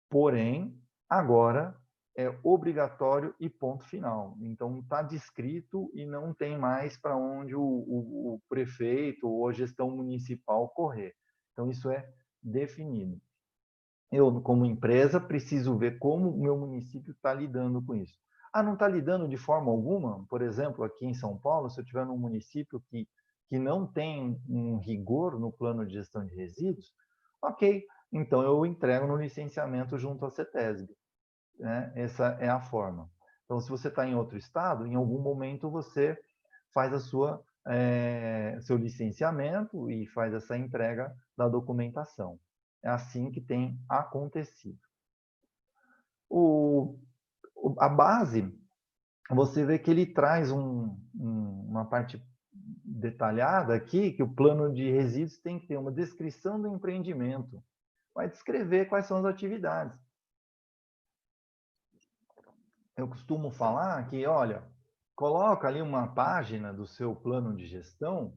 Porém, agora é obrigatório e ponto final. Então, está descrito e não tem mais para onde o prefeito ou a gestão municipal correr. Então, isso é definido. Eu, como empresa, preciso ver como o meu município está lidando com isso. Ah, não está lidando de forma alguma? Por exemplo, aqui em São Paulo, se eu estiver num município que não tem um rigor no plano de gestão de resíduos, ok, então eu entrego no licenciamento junto à CETESB. Né? Essa é a forma. Então, se você está em outro estado, em algum momento você faz seu licenciamento e faz essa entrega da documentação. É assim que tem acontecido. A base, você vê que ele traz uma parte detalhada aqui, que o plano de resíduos tem que ter uma descrição do empreendimento. Vai descrever quais são as atividades. Eu costumo falar que, olha, coloca ali uma página do seu plano de gestão,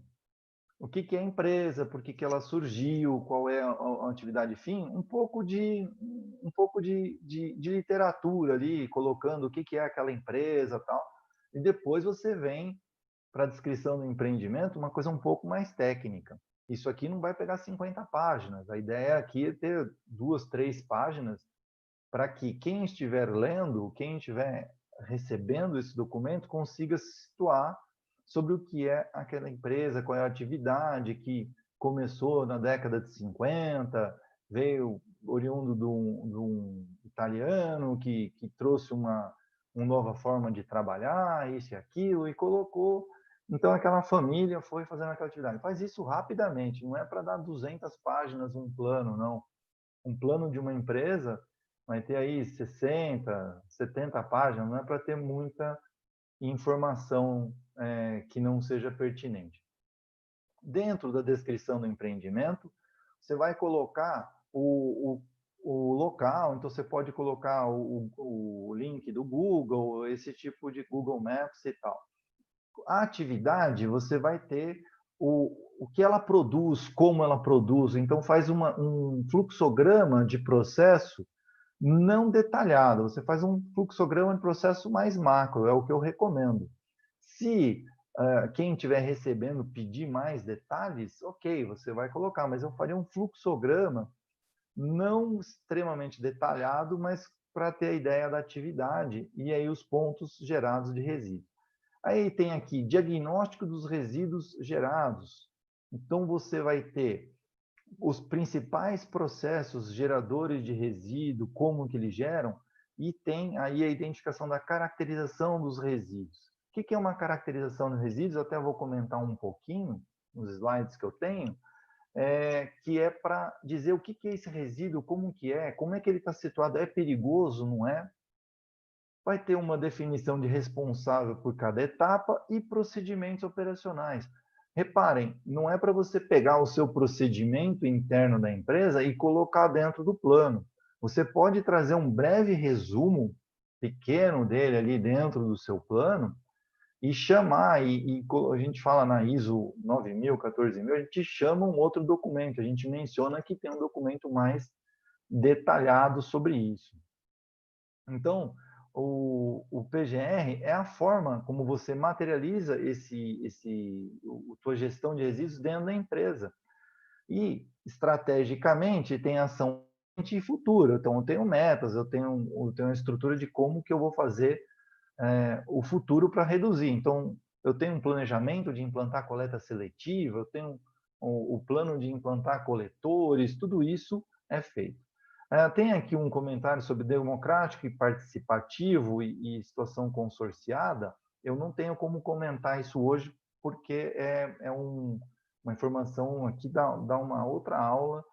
o que é a empresa, por que ela surgiu, qual é a atividade fim, um pouco de literatura ali, colocando o que é aquela empresa, tal. E depois você vem para a descrição do empreendimento, uma coisa um pouco mais técnica. Isso aqui não vai pegar 50 páginas. A ideia aqui é ter 2, 3 páginas para que quem estiver lendo, quem estiver recebendo esse documento, consiga se situar sobre o que é aquela empresa, qual é a atividade que começou na década de 50, veio oriundo de um italiano que trouxe uma nova forma de trabalhar, isso e aquilo, e colocou. Então, aquela família foi fazendo aquela atividade. Faz isso rapidamente, não é para dar 200 páginas um plano, não. Um plano de uma empresa vai ter aí 60, 70 páginas, não é para ter muita informação que não seja pertinente. Dentro da descrição do empreendimento, você vai colocar o local, então você pode colocar o link do Google, esse tipo de Google Maps e tal. A atividade, você vai ter o que ela produz, como ela produz, então faz um fluxograma de processo não detalhado, você faz um fluxograma de processo mais macro, é o que eu recomendo. Se quem estiver recebendo pedir mais detalhes, ok, você vai colocar, mas eu faria um fluxograma não extremamente detalhado, mas para ter a ideia da atividade e aí os pontos gerados de resíduo. Aí tem aqui diagnóstico dos resíduos gerados. Então você vai ter os principais processos geradores de resíduo, como que eles geram, e tem aí a identificação da caracterização dos resíduos. O que é uma caracterização de resíduos? Eu até vou comentar um pouquinho nos slides que eu tenho. que é para dizer o que é esse resíduo, como é que ele está situado, é perigoso, não é? Vai ter uma definição de responsável por cada etapa e procedimentos operacionais. Reparem, não é para você pegar o seu procedimento interno da empresa e colocar dentro do plano. Você pode trazer um breve resumo pequeno dele ali dentro do seu plano e chamar, e a gente fala na ISO 9000, 14000, a gente chama um outro documento, a gente menciona que tem um documento mais detalhado sobre isso. Então, o PGR é a forma como você materializa a tua gestão de resíduos dentro da empresa. E, estrategicamente, tem ação e futura. Então, eu tenho metas, eu tenho uma estrutura de como que eu vou fazer o futuro para reduzir. Então, eu tenho um planejamento de implantar coleta seletiva, eu tenho o plano de implantar coletores, tudo isso é feito. Tem aqui um comentário sobre democrático e participativo e situação consorciada. Eu não tenho como comentar isso hoje, porque uma informação aqui dá uma outra aula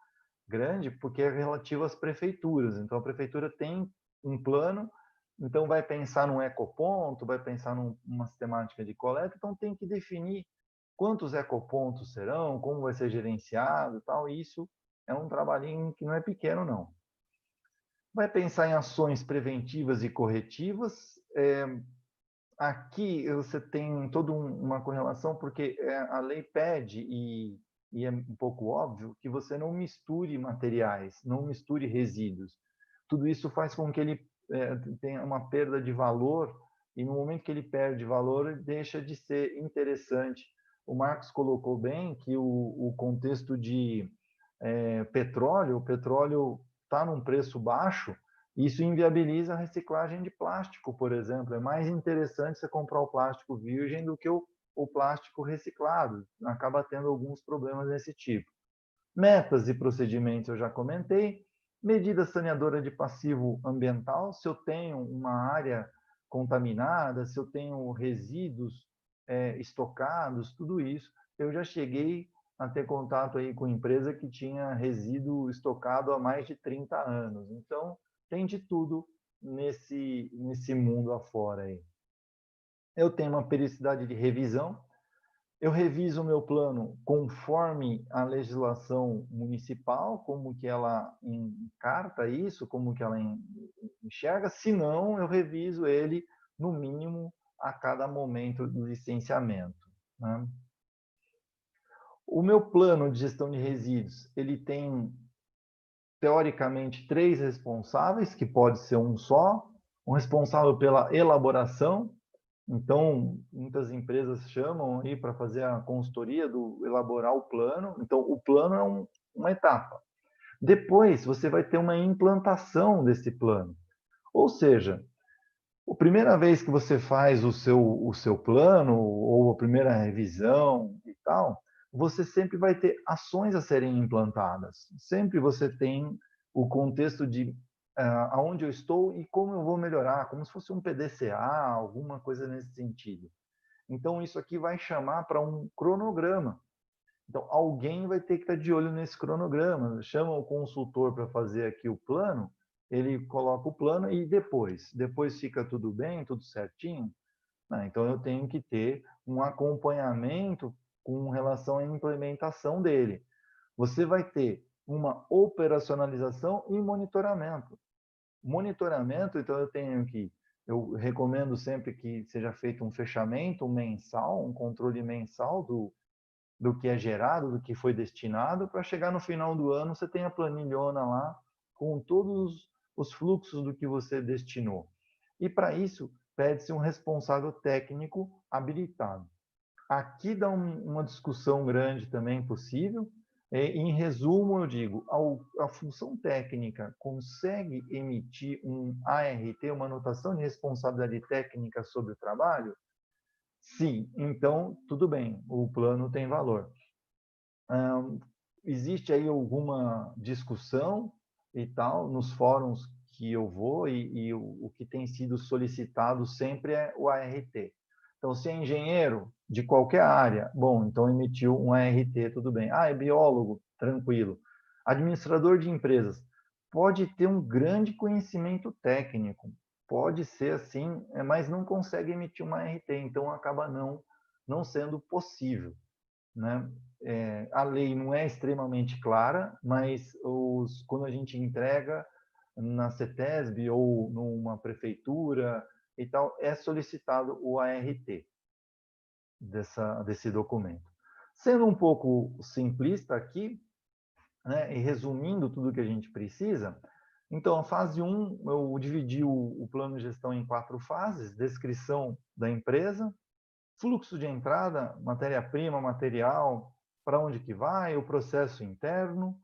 grande, porque é relativa às prefeituras. Então, a prefeitura tem um plano, então vai pensar num ecoponto, vai pensar numa sistemática de coleta, então tem que definir quantos ecopontos serão, como vai ser gerenciado e tal. E isso é um trabalhinho que não é pequeno, não. Vai pensar em ações preventivas e corretivas. Aqui você tem toda uma correlação, porque a lei pede, e é um pouco óbvio, que você não misture materiais, não misture resíduos. Tudo isso faz com que ele tenha uma perda de valor, e no momento que ele perde valor, ele deixa de ser interessante. O Marcos colocou bem que o contexto de petróleo, o petróleo está num preço baixo, isso inviabiliza a reciclagem de plástico, por exemplo. É mais interessante você comprar o plástico virgem do que o plástico reciclado. Acaba tendo alguns problemas desse tipo. Metas e procedimentos eu já comentei. Medida saneadora de passivo ambiental. Se eu tenho uma área contaminada, se eu tenho resíduos estocados, tudo isso. Eu já cheguei a ter contato aí com empresa que tinha resíduo estocado há mais de 30 anos. Então, tem de tudo nesse mundo afora aí. Eu tenho uma periodicidade de revisão. Eu reviso o meu plano conforme a legislação municipal, como que ela encarta isso, como que ela enxerga. Se não, eu reviso ele, no mínimo, a cada momento do licenciamento, né? O meu plano de gestão de resíduos, ele tem teoricamente 3 responsáveis, que pode ser um só, um responsável pela elaboração. Então, muitas empresas chamam aí para fazer a consultoria do elaborar o plano. Então, o plano é uma etapa. Depois, você vai ter uma implantação desse plano. Ou seja, a primeira vez que você faz o seu plano, ou a primeira revisão e tal, você sempre vai ter ações a serem implantadas. Sempre você tem o contexto de aonde eu estou e como eu vou melhorar, como se fosse um PDCA, alguma coisa nesse sentido. Então, isso aqui vai chamar para um cronograma. Então, alguém vai ter que estar de olho nesse cronograma. Chama o consultor para fazer aqui o plano, ele coloca o plano e depois fica tudo bem, tudo certinho. Então, eu tenho que ter um acompanhamento com relação à implementação dele. Você vai ter uma operacionalização e monitoramento. Monitoramento, então eu recomendo sempre que seja feito um fechamento mensal, um controle mensal do que é gerado, do que foi destinado, para chegar no final do ano você tem a planilhona lá com todos os fluxos do que você destinou. E para isso, pede-se um responsável técnico habilitado. Aqui dá uma discussão grande também possível. Em resumo, eu digo, a função técnica consegue emitir um ART, uma anotação de responsabilidade técnica sobre o trabalho? Sim, então tudo bem, o plano tem valor. Existe aí alguma discussão e tal nos fóruns que eu vou e o que tem sido solicitado sempre é o ART. Então, se é engenheiro de qualquer área, bom, então emitiu um ART, tudo bem. É biólogo, tranquilo. Administrador de empresas pode ter um grande conhecimento técnico, pode ser assim, mas não consegue emitir uma RT, então acaba não sendo possível, né? A lei não é extremamente clara, mas quando a gente entrega na CETESB ou numa prefeitura e tal, é solicitado o ART desse documento. Sendo um pouco simplista aqui, né, e resumindo tudo que a gente precisa, então, a fase 1, eu dividi o plano de gestão em 4 fases: descrição da empresa, fluxo de entrada, matéria-prima, material, para onde que vai, o processo interno.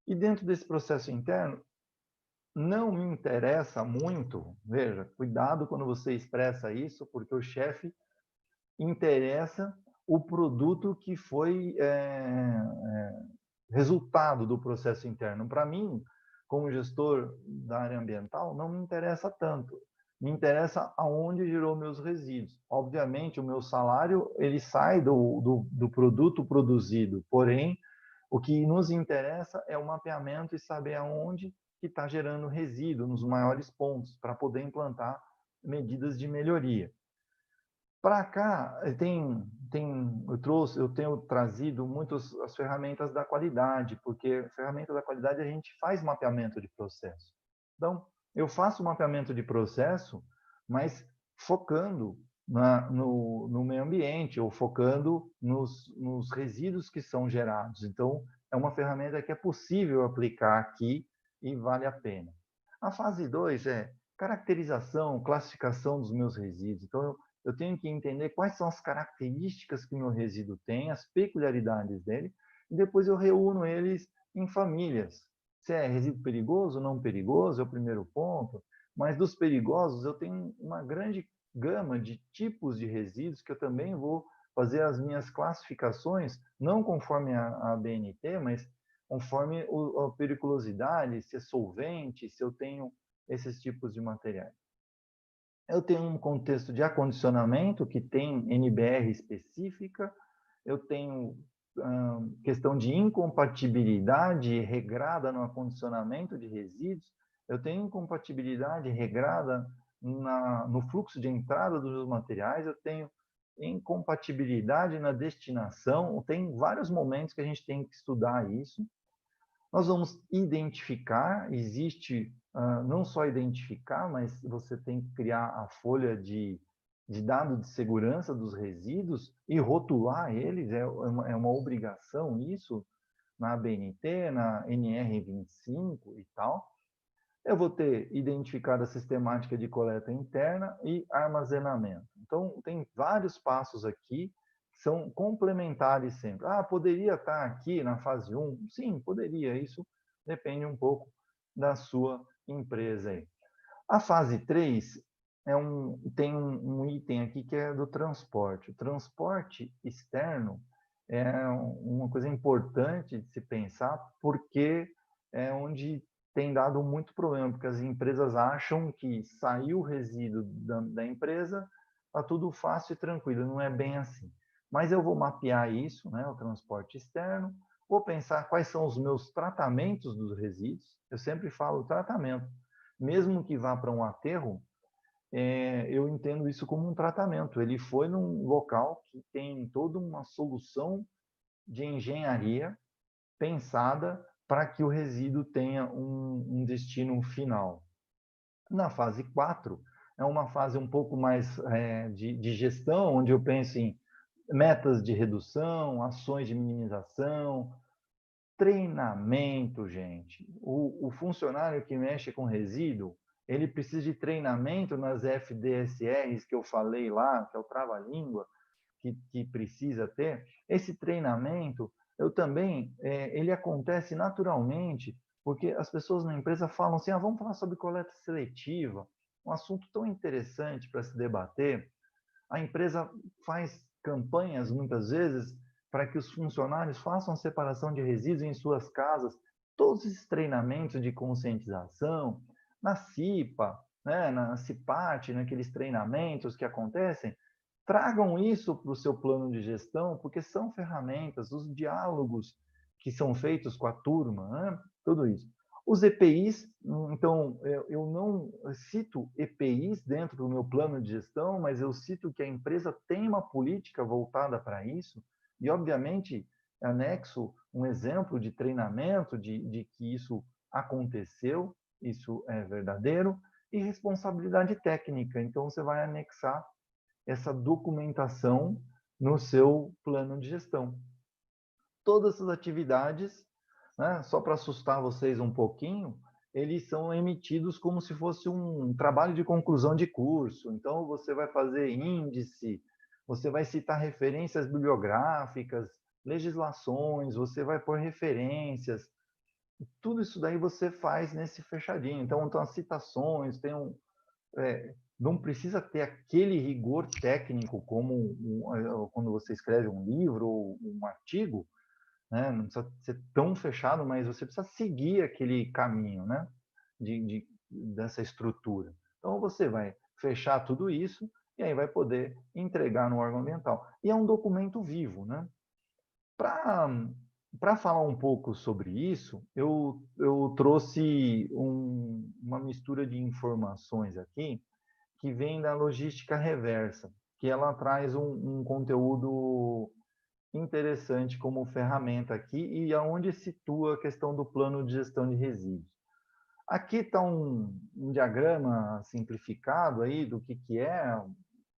E dentro desse processo interno, não me interessa muito, veja, cuidado quando você expressa isso, porque o chefe interessa o produto que foi resultado do processo interno. Para mim, como gestor da área ambiental, não me interessa tanto. Me interessa aonde gerou meus resíduos. Obviamente, o meu salário ele sai do produto produzido, porém, o que nos interessa é o mapeamento e saber aonde que está gerando resíduo, nos maiores pontos, para poder implantar medidas de melhoria. Para cá, eu tenho trazido muitas as ferramentas da qualidade, porque ferramenta da qualidade a gente faz mapeamento de processo. Então, eu faço mapeamento de processo, mas focando no meio ambiente, ou focando nos resíduos que são gerados. Então, é uma ferramenta que é possível aplicar aqui e vale a pena. A fase 2 é caracterização, classificação dos meus resíduos. Então, eu tenho que entender quais são as características que o meu resíduo tem, as peculiaridades dele, e depois eu reúno eles em famílias. Se é resíduo perigoso ou não perigoso, é o primeiro ponto, mas dos perigosos eu tenho uma grande gama de tipos de resíduos que eu também vou fazer as minhas classificações, não conforme a BNT, mas conforme a periculosidade, se é solvente, se eu tenho esses tipos de materiais. Eu tenho um contexto de acondicionamento que tem NBR específica, eu tenho questão de incompatibilidade regrada no acondicionamento de resíduos, eu tenho incompatibilidade regrada no fluxo de entrada dos materiais, eu tenho incompatibilidade na destinação, tem vários momentos que a gente tem que estudar isso. Nós vamos identificar, existe não só identificar, mas você tem que criar a folha de dado de segurança dos resíduos e rotular eles, é uma obrigação isso, na ABNT, na NR25 e tal. Eu vou ter identificado a sistemática de coleta interna e armazenamento. Então, tem vários passos aqui que são complementares sempre. Poderia estar aqui na fase 1? Sim, poderia. Isso depende um pouco da sua empresa aí. A fase 3 tem um item aqui que é do transporte. O transporte externo é uma coisa importante de se pensar, porque é onde tem dado muito problema, porque as empresas acham que saiu o resíduo da empresa, está tudo fácil e tranquilo, não é bem assim. Mas eu vou mapear isso, né, o transporte externo, vou pensar quais são os meus tratamentos dos resíduos, eu sempre falo tratamento, mesmo que vá para um aterro, eu entendo isso como um tratamento. Ele foi num local que tem toda uma solução de engenharia pensada para que o resíduo tenha um destino final. Na fase 4, é uma fase um pouco mais de gestão, onde eu penso em metas de redução, ações de minimização, treinamento, gente. O funcionário que mexe com resíduo, ele precisa de treinamento nas FDSRs que eu falei lá, que é o trava-língua, que precisa ter. Esse treinamento, ele acontece naturalmente, porque as pessoas na empresa falam assim, vamos falar sobre coleta seletiva, um assunto tão interessante para se debater. A empresa faz campanhas, muitas vezes, para que os funcionários façam a separação de resíduos em suas casas. Todos esses treinamentos de conscientização, na CIPA, né, na CIPAT, naqueles treinamentos que acontecem, tragam isso para o seu plano de gestão, porque são ferramentas, os diálogos que são feitos com a turma, né? Tudo isso. Os EPIs, então, eu não cito EPIs dentro do meu plano de gestão, mas eu cito que a empresa tem uma política voltada para isso, e, obviamente, anexo um exemplo de treinamento de que isso aconteceu, isso é verdadeiro, e responsabilidade técnica. Então, você vai anexar essa documentação no seu plano de gestão. Todas essas atividades, né, só para assustar vocês um pouquinho, eles são emitidos como se fosse um trabalho de conclusão de curso. Então, você vai fazer índice, você vai citar referências bibliográficas, legislações, você vai pôr referências. Tudo isso daí você faz nesse fechadinho. Então, as citações, não precisa ter aquele rigor técnico como quando você escreve um livro ou um artigo, né? Não precisa ser tão fechado, mas você precisa seguir aquele caminho, né? Dessa estrutura. Então, você vai fechar tudo isso e aí vai poder entregar no órgão ambiental. E é um documento vivo, né? Para falar um pouco sobre isso, eu trouxe uma mistura de informações aqui que vem da logística reversa, que ela traz um conteúdo interessante como ferramenta aqui e aonde situa a questão do plano de gestão de resíduos. Aqui está um diagrama simplificado aí do que é o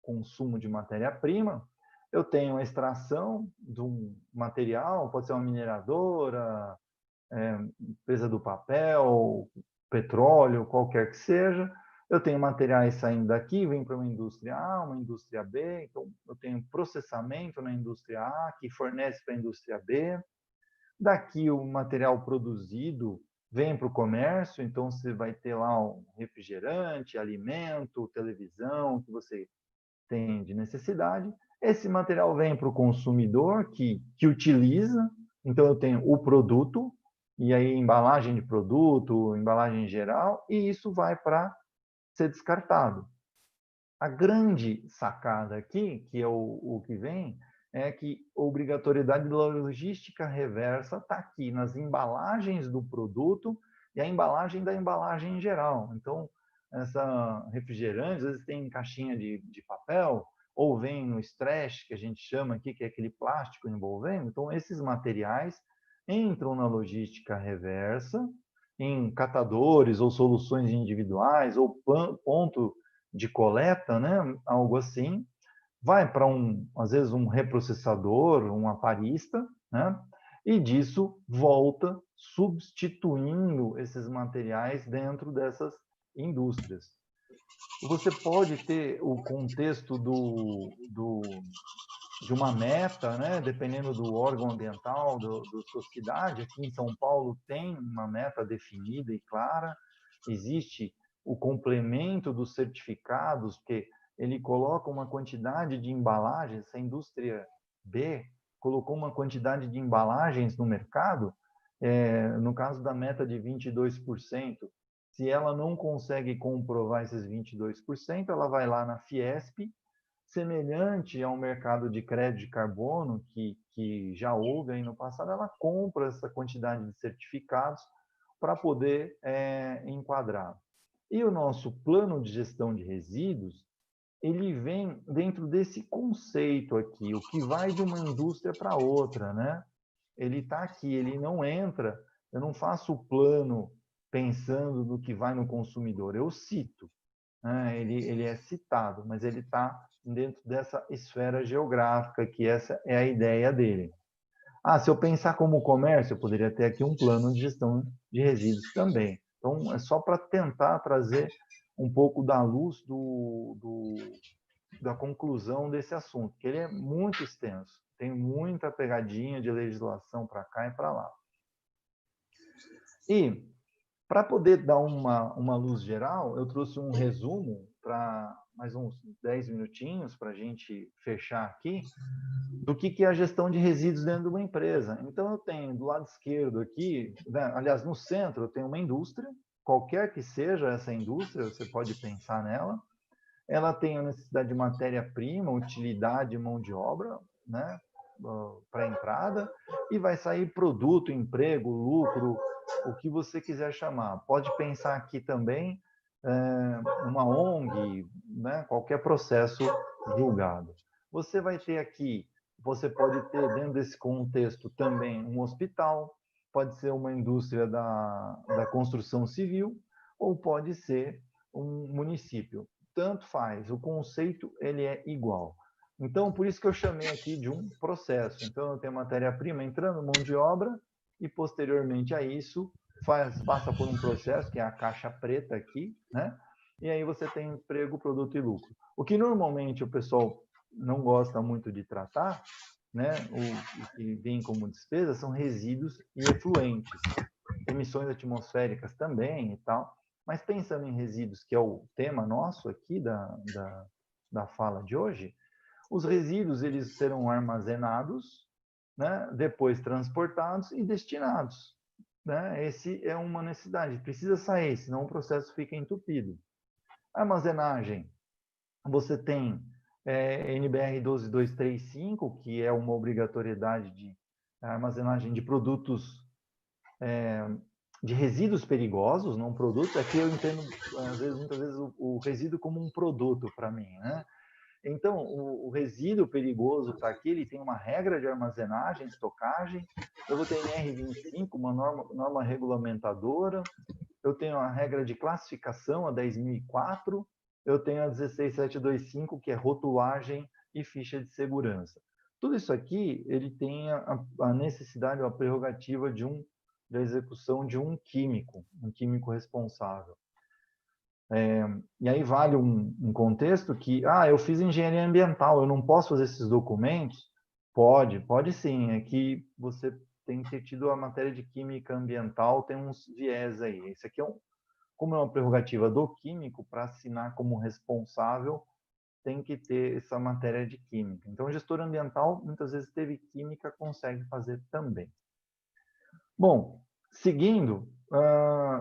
consumo de matéria-prima. Eu tenho a extração de um material, pode ser uma mineradora, empresa do papel, petróleo, qualquer que seja. Eu tenho materiais saindo daqui, vem para uma indústria A, uma indústria B, então eu tenho processamento na indústria A, que fornece para a indústria B. Daqui o material produzido vem para o comércio, então você vai ter lá um refrigerante, alimento, televisão, que você tem de necessidade. Esse material vem para o consumidor que utiliza, então eu tenho o produto, e aí embalagem de produto, embalagem geral, e isso vai para ser descartado. A grande sacada aqui, que é o que vem, é que a obrigatoriedade da logística reversa está aqui nas embalagens do produto e a embalagem da embalagem em geral. Então, essa refrigerante, às vezes tem caixinha de papel, ou vem no stretch, que a gente chama aqui, que é aquele plástico envolvendo. Então, esses materiais entram na logística reversa, em catadores ou soluções individuais, ou ponto de coleta, né? Algo assim, vai para às vezes um reprocessador, um aparista, né? E disso volta substituindo esses materiais dentro dessas indústrias. Você pode ter o contexto de uma meta, né? Dependendo do órgão ambiental da sua cidade. Aqui em São Paulo tem uma meta definida e clara. Existe o complemento dos certificados, que ele coloca uma quantidade de embalagens. A indústria B colocou uma quantidade de embalagens no mercado, no caso da meta de 22%. Se ela não consegue comprovar esses 22%, ela vai lá na Fiesp, semelhante ao mercado de crédito de carbono, que já houve aí no passado, ela compra essa quantidade de certificados para poder enquadrar. E o nosso plano de gestão de resíduos, ele vem dentro desse conceito aqui, o que vai de uma indústria para outra, né? Ele está aqui, ele não entra, eu não faço o plano pensando no que vai no consumidor, eu cito, né? Ele é citado, mas ele está dentro dessa esfera geográfica, que essa é a ideia dele. Se eu pensar como comércio, eu poderia ter aqui um plano de gestão de resíduos também. Então, é só para tentar trazer um pouco da luz da conclusão desse assunto, que ele é muito extenso, tem muita pegadinha de legislação para cá e para lá. E, para poder dar uma luz geral, eu trouxe um resumo para mais uns 10 minutinhos para a gente fechar aqui, do que é a gestão de resíduos dentro de uma empresa. Então, eu tenho do lado esquerdo aqui, né, aliás, no centro, eu tenho uma indústria, qualquer que seja essa indústria, você pode pensar nela. Ela tem a necessidade de matéria-prima, utilidade e mão de obra, né, para entrada, e vai sair produto, emprego, lucro, o que você quiser chamar. Pode pensar aqui também uma ONG, né? Qualquer processo julgado. Você vai ter aqui, você pode ter dentro desse contexto também um hospital, pode ser uma indústria da construção civil, ou pode ser um município. Tanto faz, o conceito ele é igual. Então, por isso que eu chamei aqui de um processo. Então, eu tenho matéria-prima entrando, mão de obra, e posteriormente a isso, passa por um processo, que é a caixa preta aqui, né? E aí você tem emprego, produto e lucro. O que normalmente o pessoal não gosta muito de tratar, né? O que vem como despesa são resíduos e efluentes. Emissões atmosféricas também e tal. Mas pensando em resíduos, que é o tema nosso aqui da fala de hoje, os resíduos eles serão armazenados, né? Depois transportados e destinados. Né? Esse é uma necessidade, precisa sair, senão o processo fica entupido. Armazenagem, você tem NBR 12235, que é uma obrigatoriedade de armazenagem de produtos, de resíduos perigosos, não produtos. Aqui eu entendo, muitas vezes, o resíduo como um produto para mim, né? Então, o resíduo perigoso para aqui, ele tem uma regra de armazenagem, estocagem. Eu vou ter NR25, uma norma regulamentadora. Eu tenho a regra de classificação, a 10.004. Eu tenho a 16725, que é rotulagem e ficha de segurança. Tudo isso aqui, ele tem a necessidade, a prerrogativa da execução de um químico responsável. E aí vale um contexto que, eu fiz engenharia ambiental, eu não posso fazer esses documentos? Pode sim, é que você tem que ter tido a matéria de química ambiental, tem uns viés aí. Esse aqui como é uma prerrogativa do químico, para assinar como responsável, tem que ter essa matéria de química. Então, o gestor ambiental, muitas vezes, teve química, consegue fazer também. Bom, seguindo,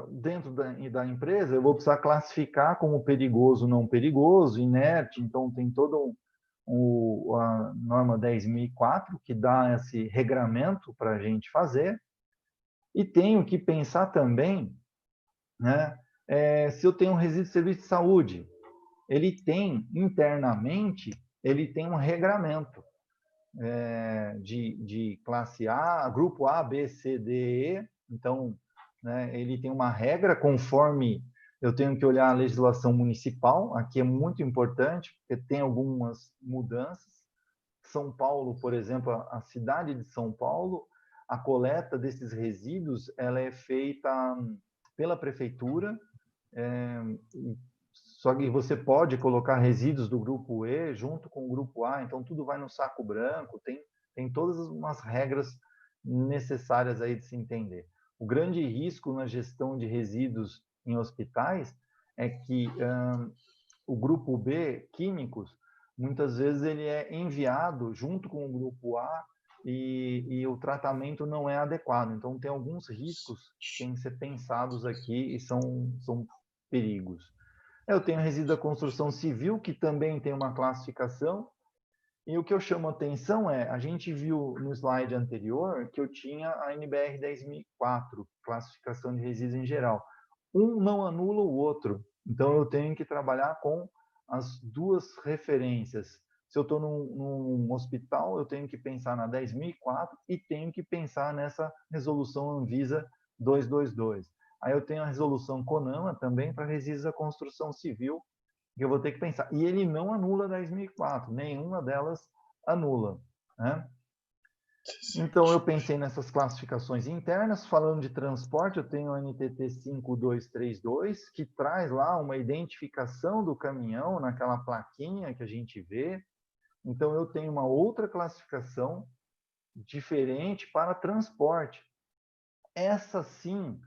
dentro da empresa, eu vou precisar classificar como perigoso, não perigoso, inerte, então tem toda a norma 10.004, que dá esse regramento para a gente fazer, e tenho que pensar também, né, se eu tenho um resíduo de serviço de saúde, ele tem, internamente, ele tem um regramento de classe A, grupo A, B, C, D, E. Então, né, ele tem uma regra conforme eu tenho que olhar a legislação municipal. Aqui é muito importante, porque tem algumas mudanças. São Paulo, por exemplo, a cidade de São Paulo, a coleta desses resíduos ela é feita pela prefeitura, só que você pode colocar resíduos do grupo E junto com o grupo A, então tudo vai no saco branco, tem todas umas regras necessárias aí de se entender. O grande risco na gestão de resíduos em hospitais é que o grupo B, químicos, muitas vezes ele é enviado junto com o grupo A e o tratamento não é adequado. Então, tem alguns riscos que têm que ser pensados aqui e são perigos. Eu tenho resíduo da construção civil, que também tem uma classificação, e o que eu chamo a atenção a gente viu no slide anterior que eu tinha a NBR 10.004, classificação de resíduos em geral. Um não anula o outro, então eu tenho que trabalhar com as duas referências. Se eu estou num hospital, eu tenho que pensar na 10.004 e tenho que pensar nessa resolução Anvisa 222. Aí eu tenho a resolução CONAMA também para resíduos da construção civil, que eu vou ter que pensar. E ele não anula 10.004, nenhuma delas anula. Né? Então, eu pensei nessas classificações internas. Falando de transporte, eu tenho o NTT 5232, que traz lá uma identificação do caminhão naquela plaquinha que a gente vê. Então, eu tenho uma outra classificação diferente para transporte. Essa, sim,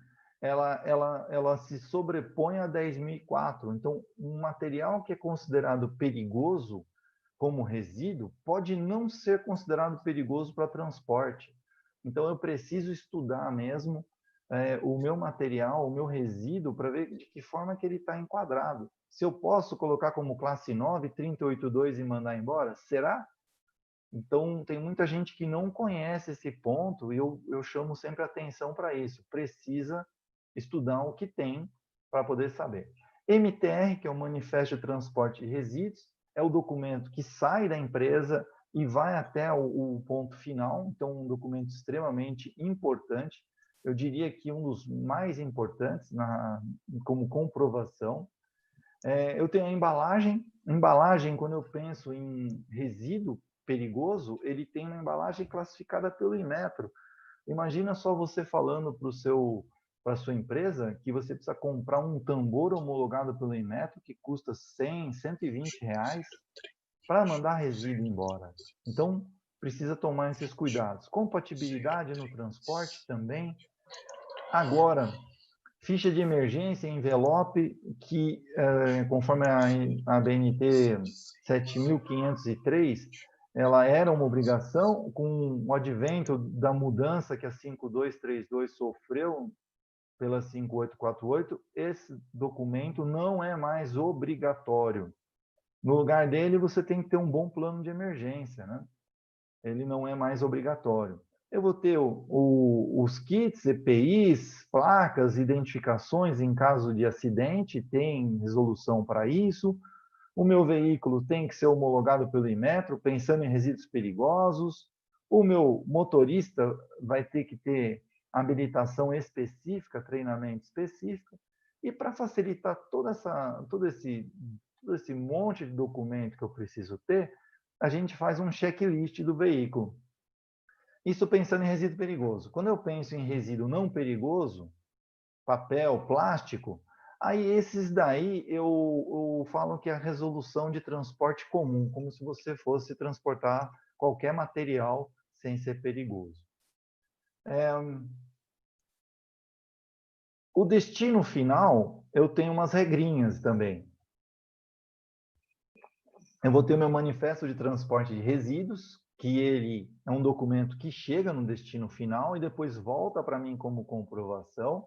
ela se sobrepõe a 10.004. Então, um material que é considerado perigoso como resíduo pode não ser considerado perigoso para transporte. Então, eu preciso estudar mesmo o meu material, o meu resíduo, para ver de que forma que ele está enquadrado. Se eu posso colocar como classe 9, 382 e mandar embora, será? Então, tem muita gente que não conhece esse ponto e eu chamo sempre atenção para isso. Precisa estudar o que tem para poder saber. MTR, que é o Manifesto de Transporte de Resíduos, é o documento que sai da empresa e vai até o ponto final. Então, um documento extremamente importante. Eu diria que um dos mais importantes como comprovação. Eu tenho a embalagem. Embalagem, quando eu penso em resíduo perigoso, ele tem uma embalagem classificada pelo Inmetro. Imagina só você falando para a sua empresa que você precisa comprar um tambor homologado pelo Inmetro que custa 100, 120 reais para mandar resíduo embora. Então, precisa tomar esses cuidados. Compatibilidade no transporte também. Agora, ficha de emergência, envelope, que conforme a BNT 7.503, ela era uma obrigação. Com o advento da mudança que a 5232 sofreu pela 5848, esse documento não é mais obrigatório. No lugar dele, você tem que ter um bom plano de emergência, né? Ele não é mais obrigatório. Eu vou ter os kits, EPIs, placas, identificações em caso de acidente, tem resolução para isso. O meu veículo tem que ser homologado pelo Inmetro, pensando em resíduos perigosos. O meu motorista vai ter que ter habilitação específica, treinamento específico. E para facilitar todo esse monte de documento que eu preciso ter, a gente faz um checklist do veículo. Isso pensando em resíduo perigoso. Quando eu penso em resíduo não perigoso, papel, plástico, aí esses daí eu falo que é a resolução de transporte comum, como se você fosse transportar qualquer material sem ser perigoso. O destino final, eu tenho umas regrinhas também. Eu vou ter o meu manifesto de transporte de resíduos, que ele é um documento que chega no destino final e depois volta para mim como comprovação.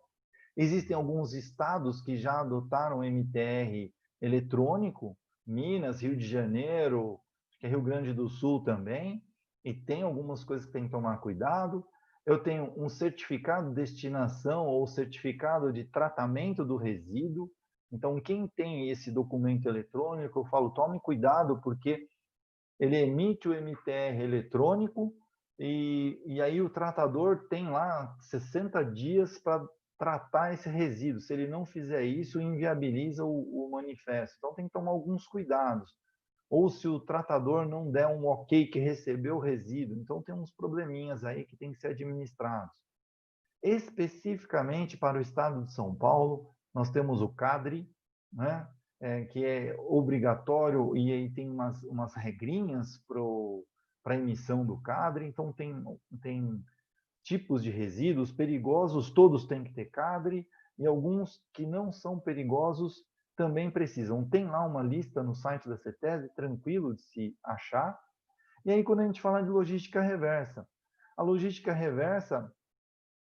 Existem alguns estados que já adotaram o MTR eletrônico, Minas, Rio de Janeiro, Rio Grande do Sul também, e tem algumas coisas que tem que tomar cuidado. Eu tenho um certificado de destinação ou certificado de tratamento do resíduo. Então, quem tem esse documento eletrônico, eu falo, tome cuidado, porque ele emite o MTR eletrônico e aí o tratador tem lá 60 dias para tratar esse resíduo. Se ele não fizer isso, inviabiliza o manifesto. Então, tem que tomar alguns cuidados. Ou se o tratador não der um ok que recebeu o resíduo. Então, tem uns probleminhas aí que tem que ser administrados. Especificamente para o estado de São Paulo, nós temos o CADRE, né? Que é obrigatório e aí tem umas regrinhas para a emissão do CADRE. Então, tem tipos de resíduos perigosos, todos têm que ter CADRE, e alguns que não são perigosos também precisam. Tem lá uma lista no site da CETESB, tranquilo de se achar. E aí, quando a gente fala de logística reversa, a logística reversa,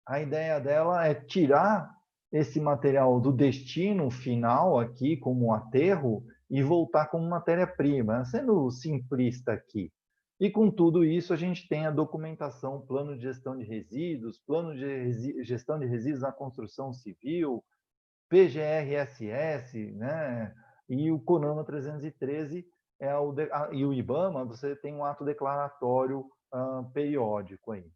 a ideia dela é tirar esse material do destino final aqui, como aterro, e voltar como matéria-prima, sendo simplista aqui. E com tudo isso, a gente tem a documentação, plano de gestão de resíduos, plano de gestão de resíduos na construção civil, PGRSS, né? E o CONAMA 313 e o IBAMA, você tem um ato declaratório periódico aí.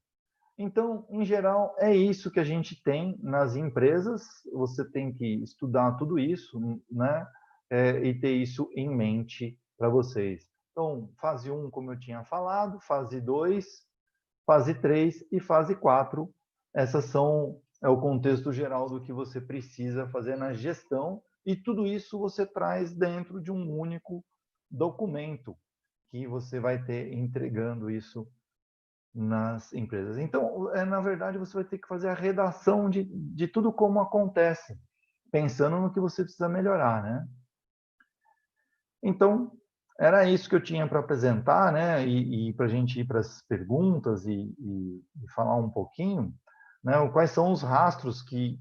Então, em geral, é isso que a gente tem nas empresas. Você tem que estudar tudo isso, né? E ter isso em mente para vocês. Então, fase 1, como eu tinha falado, fase 2, fase 3 e fase 4. Essas é o contexto geral do que você precisa fazer na gestão, e tudo isso você traz dentro de um único documento que você vai ter entregando isso nas empresas. Então, na verdade, você vai ter que fazer a redação de tudo como acontece, pensando no que você precisa melhorar, né? Então, era isso que eu tinha para apresentar, né? E para a gente ir para as perguntas e falar um pouquinho, né? Quais são os rastros que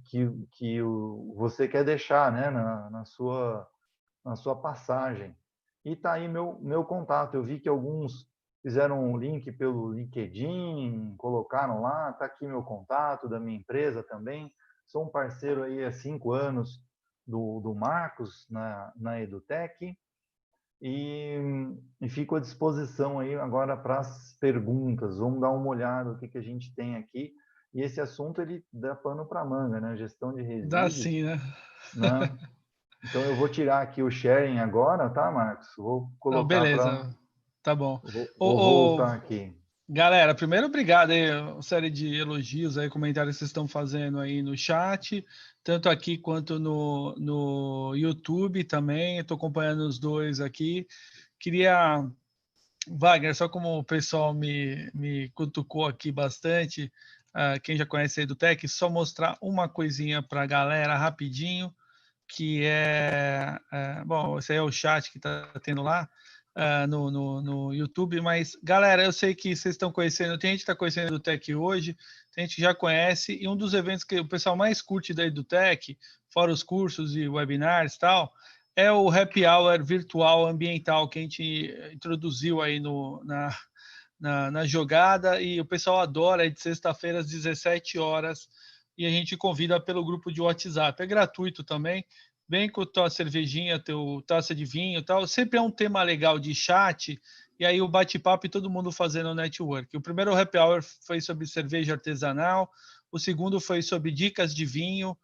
você quer deixar, né? Na sua passagem. E tá aí meu contato. Eu vi que alguns fizeram um link pelo LinkedIn, colocaram lá, está aqui meu contato da minha empresa também. Sou um parceiro aí há 5 anos do Marcos na Edutec e fico à disposição aí agora para as perguntas. Vamos dar uma olhada no que a gente tem aqui. E esse assunto ele dá pano para manga, né? Gestão de Dá resíduos, sim, né? né? Então eu vou tirar aqui o sharing agora, tá, Marcos? Vou Não, colocar para... beleza, tá bom. Vou voltar aqui. Galera, primeiro, obrigado aí, uma série de elogios aí, comentários que vocês estão fazendo aí no chat, tanto aqui quanto no YouTube também, estou acompanhando os dois aqui. Queria, Wagner, só como o pessoal me cutucou aqui bastante, quem já conhece a Edutec, só mostrar uma coisinha para a galera rapidinho, que bom, esse aí é o chat que está tendo lá, no YouTube, mas, galera, eu sei que vocês estão conhecendo, tem gente que está conhecendo a Edutec hoje, tem gente que já conhece, e um dos eventos que o pessoal mais curte da Edutec, fora os cursos e webinars e tal, é o Happy Hour virtual ambiental que a gente introduziu aí na jogada, e o pessoal adora, é de sexta-feira às 17 horas, e a gente convida pelo grupo de WhatsApp. É gratuito também, vem com tua cervejinha, teu taça de vinho e tal. Sempre é um tema legal de chat, e aí o bate-papo e todo mundo fazendo network. O primeiro happy hour foi sobre cerveja artesanal, o segundo foi sobre dicas de vinho,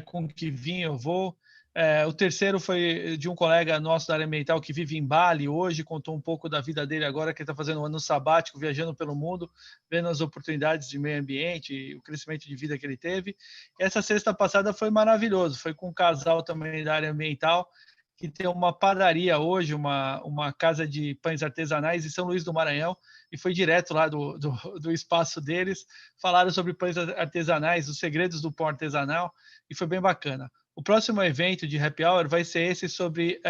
com que vinho eu vou. O terceiro foi de um colega nosso da área ambiental que vive em Bali hoje, contou um pouco da vida dele agora, que ele está fazendo um ano sabático, viajando pelo mundo, vendo as oportunidades de meio ambiente e o crescimento de vida que ele teve. Essa sexta passada foi maravilhoso, foi com um casal também da área ambiental, que tem uma padaria hoje, uma casa de pães artesanais em São Luís do Maranhão, e foi direto lá do espaço deles, falaram sobre pães artesanais, os segredos do pão artesanal, e foi bem bacana. O próximo evento de Happy Hour vai ser esse sobre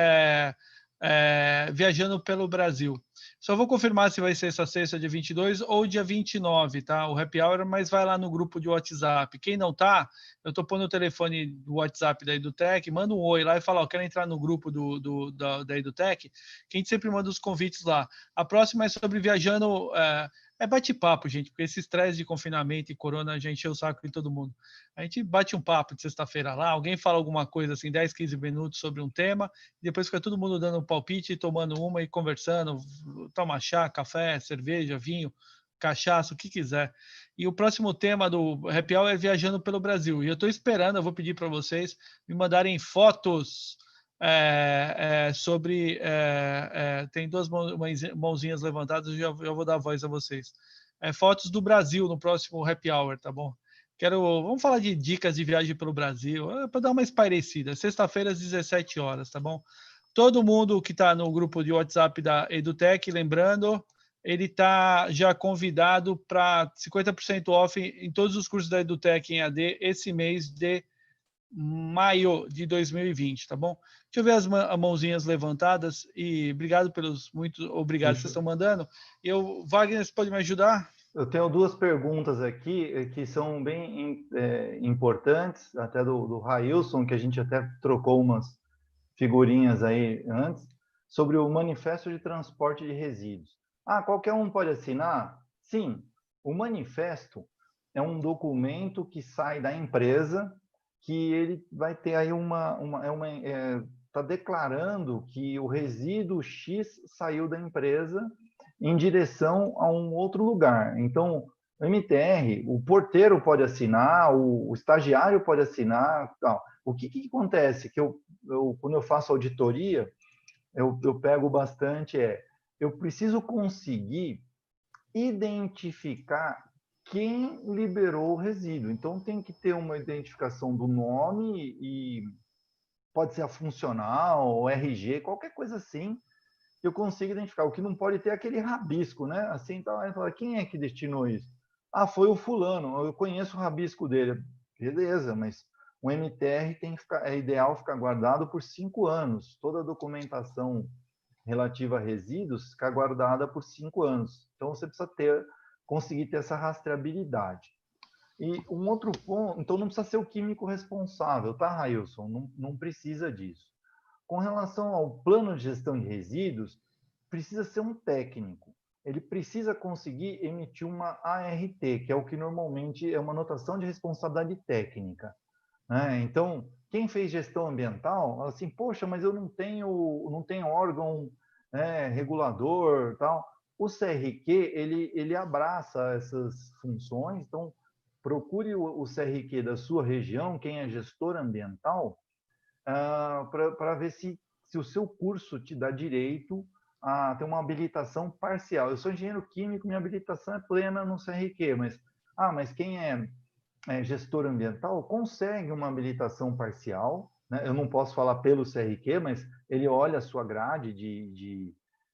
viajando pelo Brasil. Só vou confirmar se vai ser essa sexta, dia 22 ou dia 29, tá? O Happy Hour, mas vai lá no grupo de WhatsApp. Quem não tá, eu tô pondo o telefone do WhatsApp da Edutec, manda um oi lá e fala, quero entrar no grupo da Edutec, que a gente sempre manda os convites lá. A próxima é sobre viajando... bate-papo, gente, porque esse estresse de confinamento e corona já encheu o saco de todo mundo. A gente bate um papo de sexta-feira lá, alguém fala alguma coisa assim, 10, 15 minutos sobre um tema, e depois fica todo mundo dando um palpite, tomando uma e conversando, toma chá, café, cerveja, vinho, cachaça, o que quiser. E o próximo tema do Happy Hour é viajando pelo Brasil. E eu estou esperando, eu vou pedir para vocês me mandarem fotos sobre... tem duas mãozinhas levantadas, eu já vou dar voz a vocês. Fotos do Brasil no próximo Happy Hour, tá bom? Vamos falar de dicas de viagem pelo Brasil, para dar uma espairecida. Sexta-feira às 17 horas, tá bom? Todo mundo que está no grupo de WhatsApp da Edutec, lembrando, ele está já convidado para 50% off em todos os cursos da Edutec em AD esse mês de maio de 2020, tá bom? Deixa eu ver as mãozinhas levantadas e obrigado obrigado que vocês estão mandando. Wagner, você pode me ajudar? Eu tenho duas perguntas aqui que são bem importantes, até do Railson, que a gente até trocou umas figurinhas aí antes, sobre o Manifesto de Transporte de Resíduos. Qualquer um pode assinar? Sim, o manifesto é um documento que sai da empresa, que ele vai ter aí está declarando que o resíduo X saiu da empresa em direção a um outro lugar. Então, o MTR, o porteiro pode assinar, o estagiário pode assinar. Tal. O que acontece? Que quando eu faço auditoria, eu pego bastante, eu preciso conseguir identificar quem liberou o resíduo. Então, tem que ter uma identificação do nome e pode ser a funcional, o RG, qualquer coisa assim, eu consigo identificar. O que não pode ter é aquele rabisco, né? Assim, então, aí fala, quem é que destinou isso? Foi o fulano, eu conheço o rabisco dele. Beleza, mas o MTR é ideal ficar guardado por 5 anos. Toda a documentação relativa a resíduos ficar guardada por 5 anos. Então, você precisa conseguir ter essa rastreabilidade. E um outro ponto, então não precisa ser o químico responsável, tá, Railson? Não precisa disso. Com relação ao plano de gestão de resíduos, precisa ser um técnico. ele precisa conseguir emitir uma ART, que é o que normalmente é uma anotação de responsabilidade técnica, né? Então, quem fez gestão ambiental, assim, poxa, mas eu não tenho órgão, né, regulador, tal. O CRQ, ele abraça essas funções, então procure o CRQ da sua região, quem é gestor ambiental, para ver se o seu curso te dá direito a ter uma habilitação parcial. Eu sou engenheiro químico, minha habilitação é plena no CRQ, mas quem é gestor ambiental consegue uma habilitação parcial, né? Eu não posso falar pelo CRQ, mas ele olha a sua grade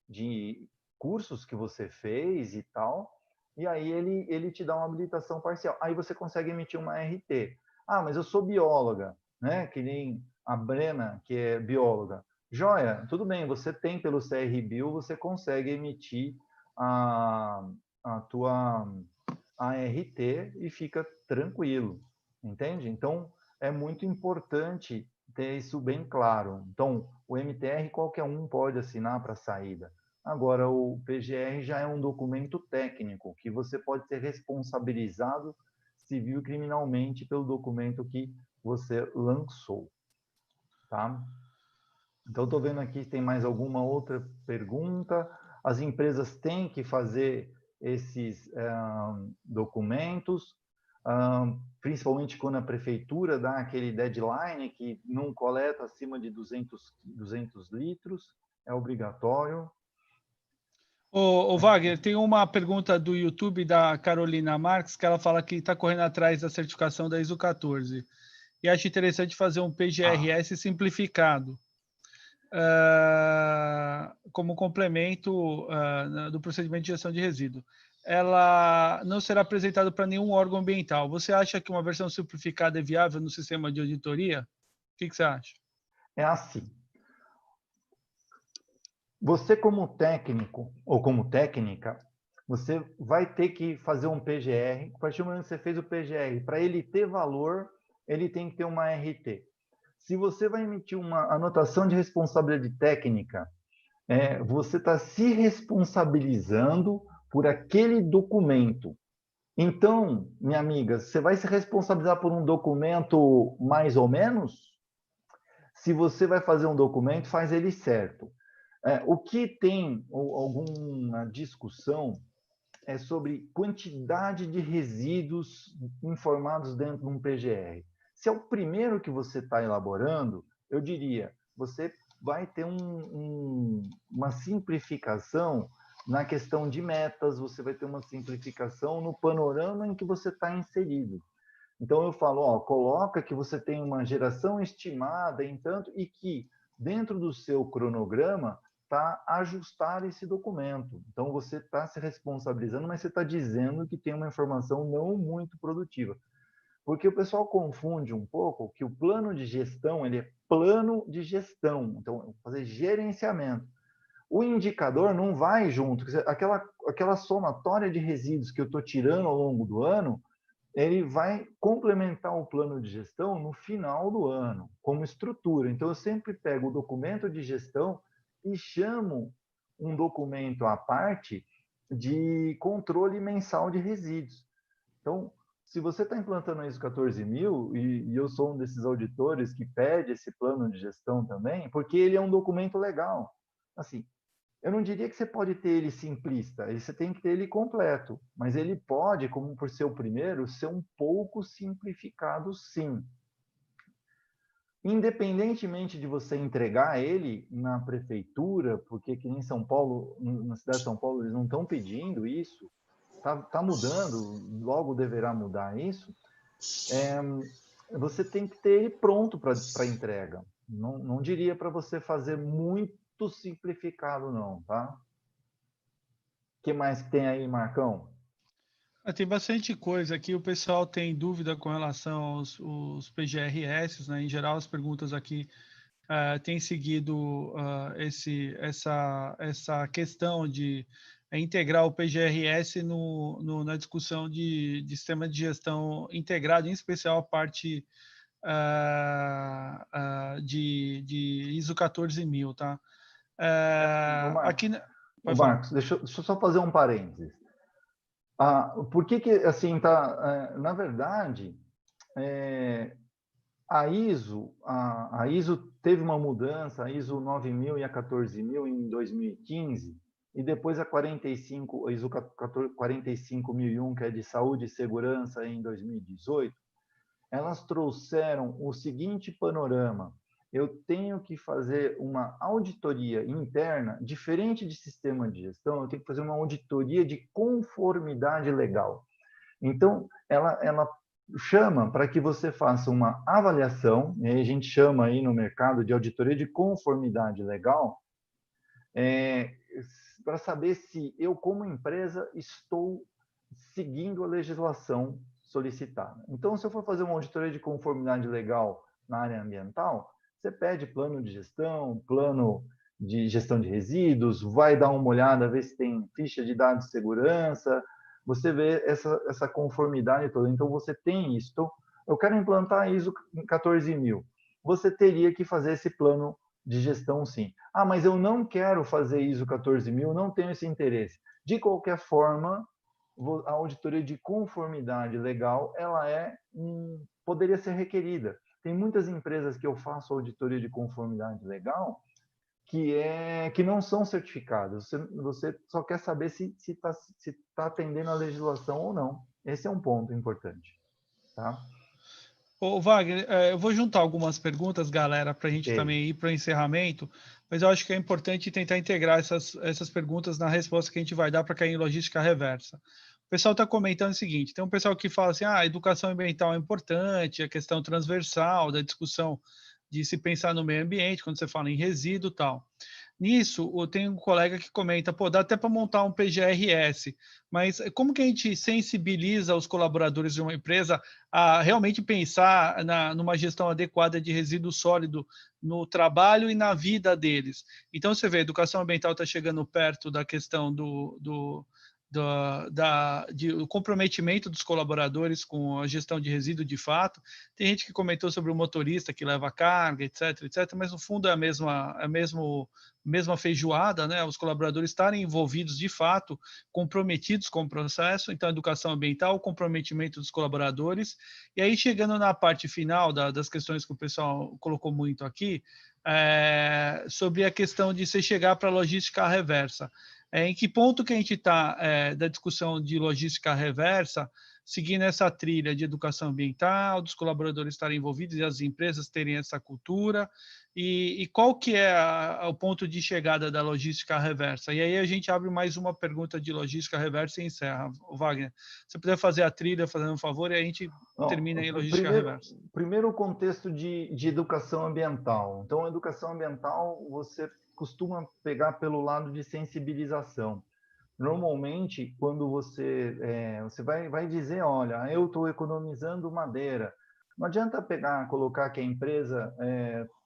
de cursos que você fez e tal, e aí ele te dá uma habilitação parcial. Aí você consegue emitir uma RT. Ah, mas eu sou bióloga, né? Que nem a Brena, que é bióloga. Joia, tudo bem, você tem pelo CRBio, você consegue emitir a tua ART e fica tranquilo, entende? Então, é muito importante ter isso bem claro. Então, o MTR qualquer um pode assinar para saída. Agora, o PGR já é um documento técnico, que você pode ser responsabilizado civil e criminalmente pelo documento que você lançou, tá? Então, estou vendo aqui se tem mais alguma outra pergunta. As empresas têm que fazer esses documentos, principalmente quando a prefeitura dá aquele deadline que não coleta acima de 200 litros, é obrigatório. Ô Wagner, tem uma pergunta do YouTube da Carolina Marques, que ela fala que está correndo atrás da certificação da ISO 14 e acha interessante fazer um PGRS simplificado como complemento do procedimento de gestão de resíduo. Ela não será apresentada para nenhum órgão ambiental. Você acha que uma versão simplificada é viável no sistema de auditoria? O que você acha? É assim. Você, como técnico ou como técnica, você vai ter que fazer um PGR. A partir do momento que você fez o PGR, para ele ter valor, ele tem que ter uma RT. Se você vai emitir uma anotação de responsabilidade técnica, você está se responsabilizando por aquele documento. Então, minha amiga, você vai se responsabilizar por um documento mais ou menos? Se você vai fazer um documento, faz ele certo. O que tem alguma discussão é sobre quantidade de resíduos informados dentro de um PGR. Se é o primeiro que você está elaborando, eu diria, você vai ter uma simplificação na questão de metas, você vai ter uma simplificação no panorama em que você está inserido. Então, eu falo, coloca que você tem uma geração estimada em tanto e que, dentro do seu cronograma, está ajustar esse documento. Então, você está se responsabilizando, mas você está dizendo que tem uma informação não muito produtiva. Porque o pessoal confunde um pouco que o plano de gestão, ele é plano de gestão. Então, fazer gerenciamento. O indicador não vai junto. Aquela somatória de resíduos que eu estou tirando ao longo do ano, ele vai complementar o plano de gestão no final do ano, como estrutura. Então, eu sempre pego o documento de gestão e chamo um documento à parte de controle mensal de resíduos. Então, se você está implantando a ISO 14000, e eu sou um desses auditores que pede esse plano de gestão também, porque ele é um documento legal. Assim, eu não diria que você pode ter ele simplista, você tem que ter ele completo, mas ele pode, como por ser o primeiro, ser um pouco simplificado, sim. Independentemente de você entregar ele na prefeitura, porque aqui em São Paulo, na cidade de São Paulo, eles não estão pedindo isso, tá mudando, logo deverá mudar isso, você tem que ter ele pronto para entrega. Não diria para você fazer muito simplificado, não, tá? O que mais que tem aí, Marcão? Tem bastante coisa aqui. O pessoal tem dúvida com relação aos PGRS, né? Em geral, as perguntas aqui têm seguido essa questão de integrar o PGRS na discussão de sistema de gestão integrado, em especial a parte de ISO 14000, tá? Aqui Marcos, deixa eu só fazer um parênteses. Por que assim, na verdade, a ISO teve uma mudança, a ISO 9000 e a 14000 em 2015, e depois a 45, a ISO 45001, que é de saúde e segurança, em 2018, elas trouxeram o seguinte panorama: eu tenho que fazer uma auditoria interna, diferente de sistema de gestão, eu tenho que fazer uma auditoria de conformidade legal. Então, ela chama para que você faça uma avaliação, e a gente chama aí no mercado de auditoria de conformidade legal, para saber se eu, como empresa, estou seguindo a legislação solicitada. Então, se eu for fazer uma auditoria de conformidade legal na área ambiental, você pede plano de gestão, plano de gestão de resíduos, vai dar uma olhada, ver se tem ficha de dados de segurança, você vê essa conformidade toda. Então, você tem isso. Então, eu quero implantar a ISO 14000. Você teria que fazer esse plano de gestão, sim. Mas eu não quero fazer ISO 14000, não tenho esse interesse. De qualquer forma, a auditoria de conformidade legal, poderia ser requerida. Tem muitas empresas que eu faço auditoria de conformidade legal que não são certificadas. Você só quer saber se tá atendendo a legislação ou não. Esse é um ponto importante, tá? Ô, Wagner, eu vou juntar algumas perguntas, galera, para a gente também ir para o encerramento, mas eu acho que é importante tentar integrar essas perguntas na resposta que a gente vai dar para cair em logística reversa. O pessoal está comentando o seguinte: tem um pessoal que fala assim, a educação ambiental é importante, a questão transversal da discussão de se pensar no meio ambiente, quando você fala em resíduo e tal. Nisso, eu tenho um colega que comenta, dá até para montar um PGRS, mas como que a gente sensibiliza os colaboradores de uma empresa a realmente pensar numa gestão adequada de resíduo sólido no trabalho e na vida deles? Então, você vê, a educação ambiental está chegando perto da questão do comprometimento dos colaboradores com a gestão de resíduo de fato. Tem gente que comentou sobre o motorista que leva carga, etc, mas no fundo é a mesma feijoada, né? Os colaboradores estarem envolvidos de fato, comprometidos com o processo. Então, educação ambiental, comprometimento dos colaboradores. E aí, chegando na parte final das questões que o pessoal colocou muito aqui, sobre a questão de você chegar para a logística reversa. Em que ponto que a gente está da discussão de logística reversa, seguindo essa trilha de educação ambiental, dos colaboradores estarem envolvidos e as empresas terem essa cultura, e qual que é o ponto de chegada da logística reversa? E aí a gente abre mais uma pergunta de logística reversa e encerra. Wagner, se você puder fazer a trilha, fazendo um favor, e a gente termina em logística reversa. Primeiro, o contexto de educação ambiental. Então, a educação ambiental, você costuma pegar pelo lado de sensibilização. Normalmente, quando você vai dizer, olha, eu estou economizando madeira. Não adianta colocar que a empresa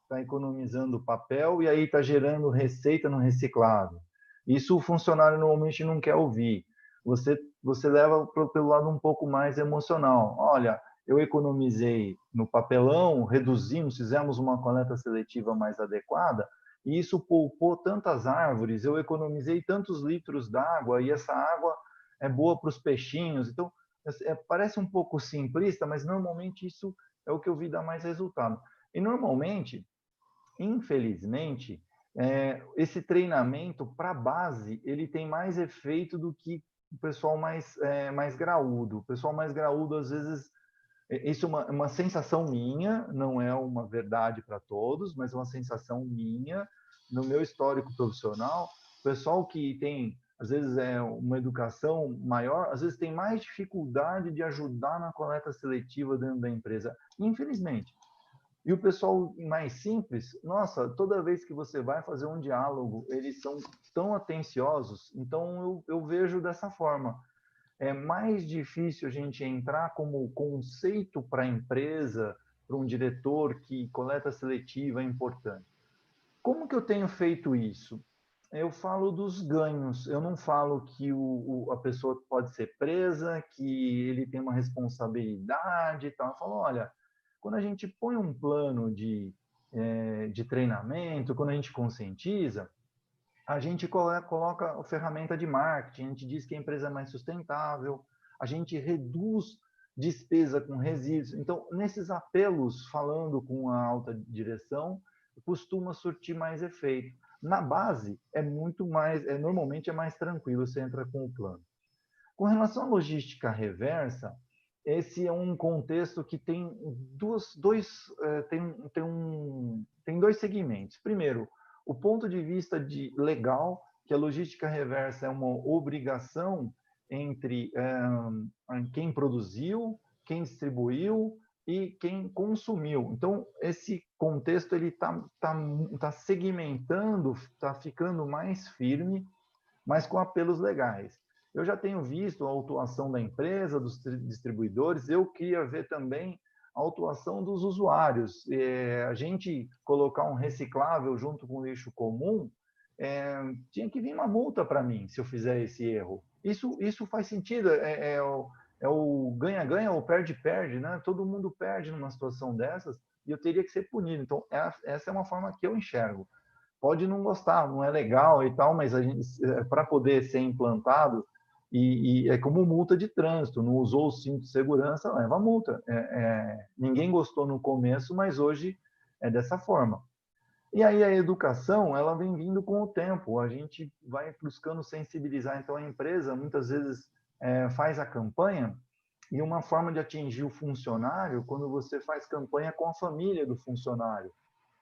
está economizando papel e aí está gerando receita no reciclado. Isso o funcionário normalmente não quer ouvir. Você leva pelo lado um pouco mais emocional. Olha, eu economizei no papelão, reduzimos, fizemos uma coleta seletiva mais adequada, e isso poupou tantas árvores, eu economizei tantos litros d'água, e essa água é boa para os peixinhos. Então, parece um pouco simplista, mas normalmente isso é o que eu vi dar mais resultado. E normalmente, infelizmente, esse treinamento para a base, ele tem mais efeito do que o pessoal mais graúdo. O pessoal mais graúdo, às vezes, isso é uma sensação minha, não é uma verdade para todos, mas é uma sensação minha, no meu histórico profissional. O pessoal que tem, às vezes, uma educação maior, às vezes tem mais dificuldade de ajudar na coleta seletiva dentro da empresa, infelizmente. E o pessoal mais simples, nossa, toda vez que você vai fazer um diálogo, eles são tão atenciosos. Então, eu vejo dessa forma. É mais difícil a gente entrar como conceito para a empresa, para um diretor que coleta seletiva é importante. Como que eu tenho feito isso? Eu falo dos ganhos, eu não falo que a pessoa pode ser presa, que ele tem uma responsabilidade e tal. Eu falo, olha, quando a gente põe um plano de treinamento, quando a gente conscientiza, a gente coloca a ferramenta de marketing, a gente diz que a empresa é mais sustentável, a gente reduz despesa com resíduos. Então, nesses apelos, falando com a alta direção, costuma surtir mais efeito. Na base, é muito mais, normalmente é mais tranquilo, você entra com o plano. Com relação à logística reversa, esse é um contexto que tem tem dois segmentos. Primeiro, o ponto de vista legal, que a logística reversa é uma obrigação entre quem produziu, quem distribuiu e quem consumiu. Então, esse contexto ele tá segmentando, está ficando mais firme, mas com apelos legais. Eu já tenho visto a autuação da empresa, dos distribuidores, eu queria ver também a autuação dos usuários. A gente colocar um reciclável junto com o lixo comum, tinha que vir uma multa para mim se eu fizer esse erro. Isso faz sentido, é o ganha-ganha ou perde-perde, né? Todo mundo perde numa situação dessas e eu teria que ser punido. Então, essa é uma forma que eu enxergo. Pode não gostar, não é legal e tal, mas para poder ser implantado, e é como multa de trânsito, não usou o cinto de segurança, leva multa. Ninguém gostou no começo, mas hoje é dessa forma. E aí a educação, ela vem vindo com o tempo, a gente vai buscando sensibilizar, então a empresa muitas vezes faz a campanha, e uma forma de atingir o funcionário, quando você faz campanha com a família do funcionário.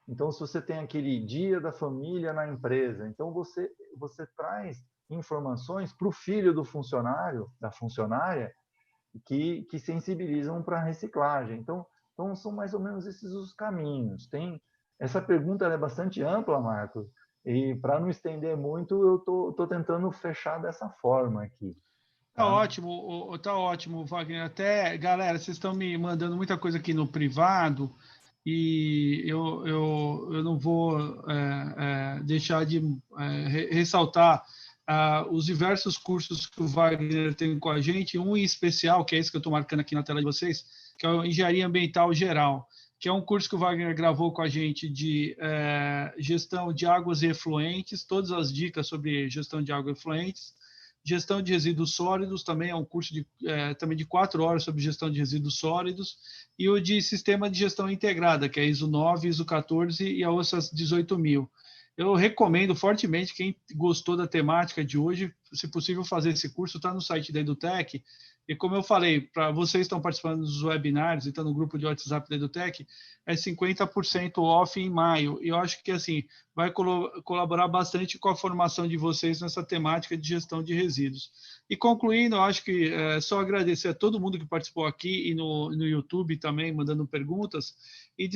Então, se você tem aquele dia da família na empresa, então você traz informações para o filho do funcionário, da funcionária, que sensibilizam para a reciclagem. Então, são mais ou menos esses os caminhos. Essa pergunta é bastante ampla, Marcos, e para não estender muito, eu tô tentando fechar dessa forma aqui. Tá ótimo, Wagner. Até, galera, vocês estão me mandando muita coisa aqui no privado e eu não vou deixar de ressaltar os diversos cursos que o Wagner tem com a gente, um em especial, que é esse que eu estou marcando aqui na tela de vocês, que é o Engenharia Ambiental Geral, que é um curso que o Wagner gravou com a gente de gestão de águas e efluentes, todas as dicas sobre gestão de águas e efluentes. Gestão de resíduos sólidos, também é um curso também de 4 horas sobre gestão de resíduos sólidos, e o de sistema de gestão integrada, que é ISO 9, ISO 14 e a OSHA 18000. Eu recomendo fortemente, quem gostou da temática de hoje, se possível fazer esse curso, está no site da Edutech, e como eu falei, para vocês que estão participando dos webinários e estão no grupo de WhatsApp da Edutech, é 50% off em maio. E eu acho que assim vai colaborar bastante com a formação de vocês nessa temática de gestão de resíduos. E concluindo, eu acho que só agradecer a todo mundo que participou aqui e no YouTube também, mandando perguntas, e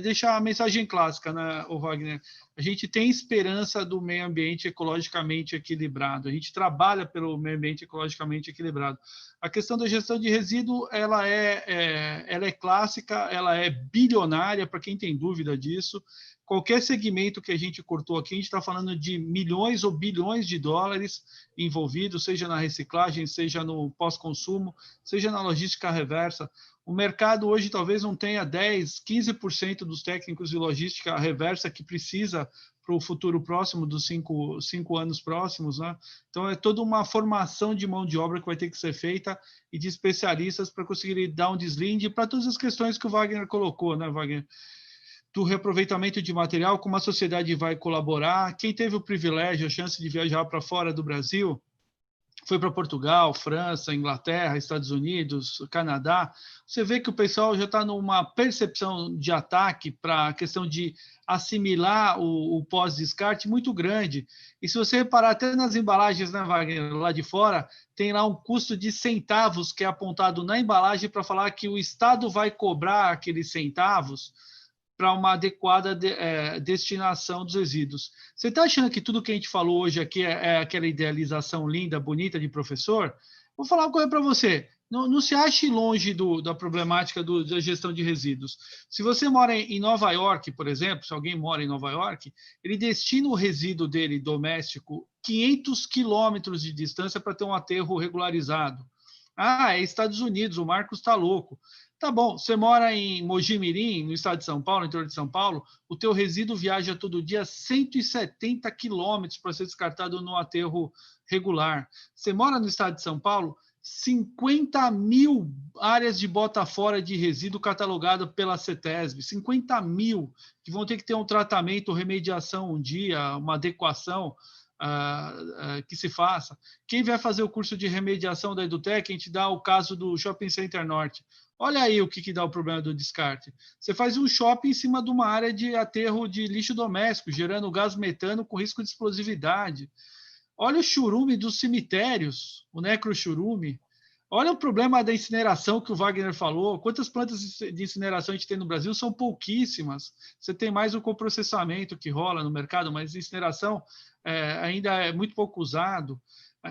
deixar a mensagem clássica, né, Wagner? A gente tem esperança do meio ambiente ecologicamente equilibrado, a gente trabalha pelo meio ambiente ecologicamente equilibrado. A questão da gestão de resíduo, ela é clássica, ela é bilionária, para quem tem dúvida disso. Qualquer segmento que a gente cortou aqui, a gente está falando de milhões ou bilhões de dólares envolvidos, seja na reciclagem, seja no pós-consumo, seja na logística reversa. O mercado hoje talvez não tenha 10%, 15% dos técnicos de logística reversa que precisa para o futuro próximo, dos cinco anos próximos, né? Então, é toda uma formação de mão de obra que vai ter que ser feita e de especialistas para conseguir dar um deslinde para todas as questões que o Wagner colocou, né, Wagner? Do reaproveitamento de material, como a sociedade vai colaborar. Quem teve o privilégio, a chance de viajar para fora do Brasil, foi para Portugal, França, Inglaterra, Estados Unidos, Canadá, você vê que o pessoal já está numa percepção de ataque para a questão de assimilar o pós-descarte muito grande. E se você reparar até nas embalagens, né, Wagner, lá de fora, tem lá um custo de centavos que é apontado na embalagem para falar que o Estado vai cobrar aqueles centavos para uma adequada destinação dos resíduos. Você está achando que tudo que a gente falou hoje aqui é aquela idealização linda, bonita de professor? Vou falar uma coisa para você. Não se ache longe da problemática da gestão de resíduos. Se você mora em Nova York, por exemplo, se alguém mora em Nova York, ele destina o resíduo dele doméstico 500 quilômetros de distância para ter um aterro regularizado. Ah, é Estados Unidos, o Marcos está louco. Tá bom, você mora em Mogi-mirim, no estado de São Paulo, no interior de São Paulo, o teu resíduo viaja todo dia 170 quilômetros para ser descartado no aterro regular. Você mora no estado de São Paulo, 50 mil áreas de bota fora de resíduo catalogado pela CETESB, 50 mil, que vão ter que ter um tratamento, remediação um dia, uma adequação que se faça. Quem vai fazer o curso de remediação da EduTech, a gente dá o caso do Shopping Center Norte. Olha aí o que dá o problema do descarte. Você faz um shopping em cima de uma área de aterro de lixo doméstico, gerando gás metano com risco de explosividade. Olha o churume dos cemitérios, o necrochurume. Olha o problema da incineração que o Wagner falou. Quantas plantas de incineração a gente tem no Brasil? São pouquíssimas. Você tem mais o coprocessamento que rola no mercado, mas incineração ainda é muito pouco usado.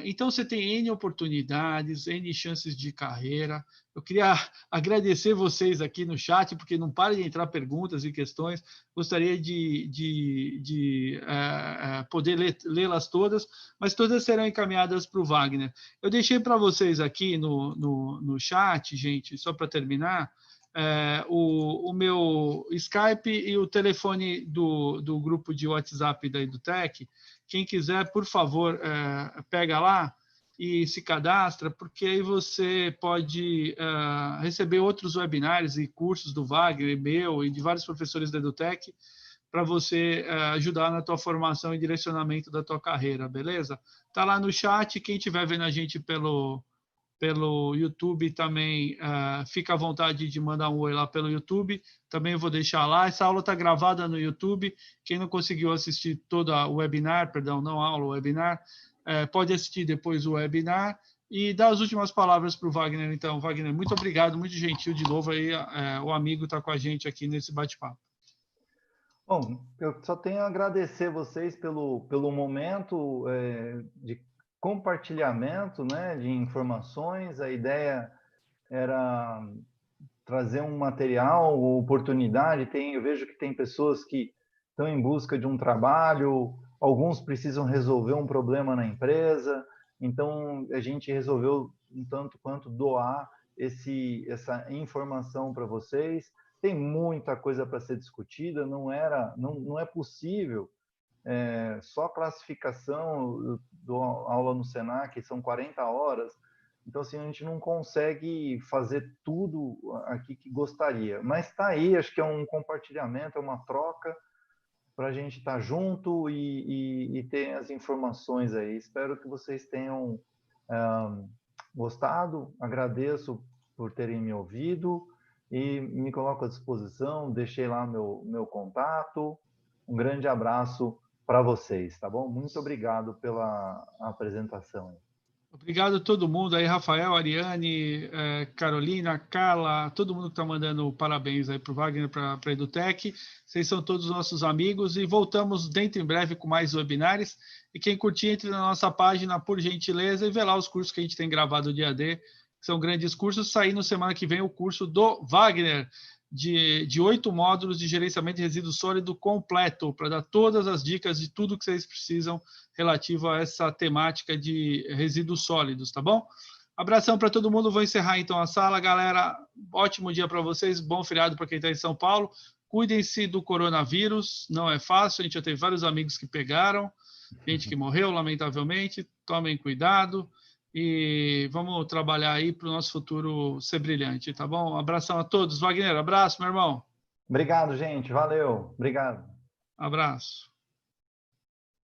Então, você tem N oportunidades, N chances de carreira. Eu queria agradecer vocês aqui no chat, porque não para de entrar perguntas e questões. Gostaria de poder lê-las todas, mas todas serão encaminhadas para o Wagner. Eu deixei para vocês aqui no chat, gente, só para terminar, o meu Skype e o telefone do grupo de WhatsApp da EduTech. Quem quiser, por favor, pega lá e se cadastra, porque aí você pode receber outros webinários e cursos do Wagner, meu e de vários professores da EduTech, para você ajudar na tua formação e direcionamento da tua carreira, beleza? Tá lá no chat, quem estiver vendo a gente pelo YouTube também, fica à vontade de mandar um oi lá pelo YouTube, também eu vou deixar lá. Essa aula está gravada no YouTube, quem não conseguiu assistir toda o webinar, perdão, não aula, o webinar, pode assistir depois o webinar e dar as últimas palavras para o Wagner. Então, Wagner, muito obrigado, muito gentil de novo aí, o amigo está com a gente aqui nesse bate-papo. Bom, eu só tenho a agradecer vocês pelo momento de compartilhamento, né, de informações. A ideia era trazer um material, oportunidade. Eu vejo que tem pessoas que estão em busca de um trabalho, alguns precisam resolver um problema na empresa, então a gente resolveu um tanto quanto doar essa informação para vocês. Tem muita coisa para ser discutida, não é possível só classificação. Eu dou aula no Senac, são 40 horas, então assim, a gente não consegue fazer tudo aqui que gostaria, mas está aí, acho que é um compartilhamento, é uma troca para a gente estar junto e ter as informações aí. Espero que vocês tenham gostado, agradeço por terem me ouvido e me coloco à disposição, deixei lá meu contato. Um grande abraço para vocês, tá bom? Muito obrigado pela apresentação. Obrigado a todo mundo aí, Rafael, Ariane, Carolina, Carla, todo mundo que está mandando parabéns aí para o Wagner, para a EduTech. Vocês são todos nossos amigos e voltamos dentro em breve com mais webinars. E quem curtir, entre na nossa página, por gentileza, e vê lá os cursos que a gente tem gravado dia D, que são grandes cursos. Saindo semana que vem o curso do Wagner, de 8 módulos de gerenciamento de resíduo sólido completo, para dar todas as dicas de tudo que vocês precisam relativo a essa temática de resíduos sólidos, tá bom? Abração para todo mundo, vou encerrar então a sala, galera. Ótimo dia para vocês, bom feriado para quem está em São Paulo. Cuidem-se do coronavírus, não é fácil, a gente já teve vários amigos que pegaram, gente que morreu, lamentavelmente. Tomem cuidado e vamos trabalhar aí para o nosso futuro ser brilhante, tá bom? Um abração a todos. Wagner, abraço, meu irmão. Obrigado, gente. Valeu. Obrigado. Abraço.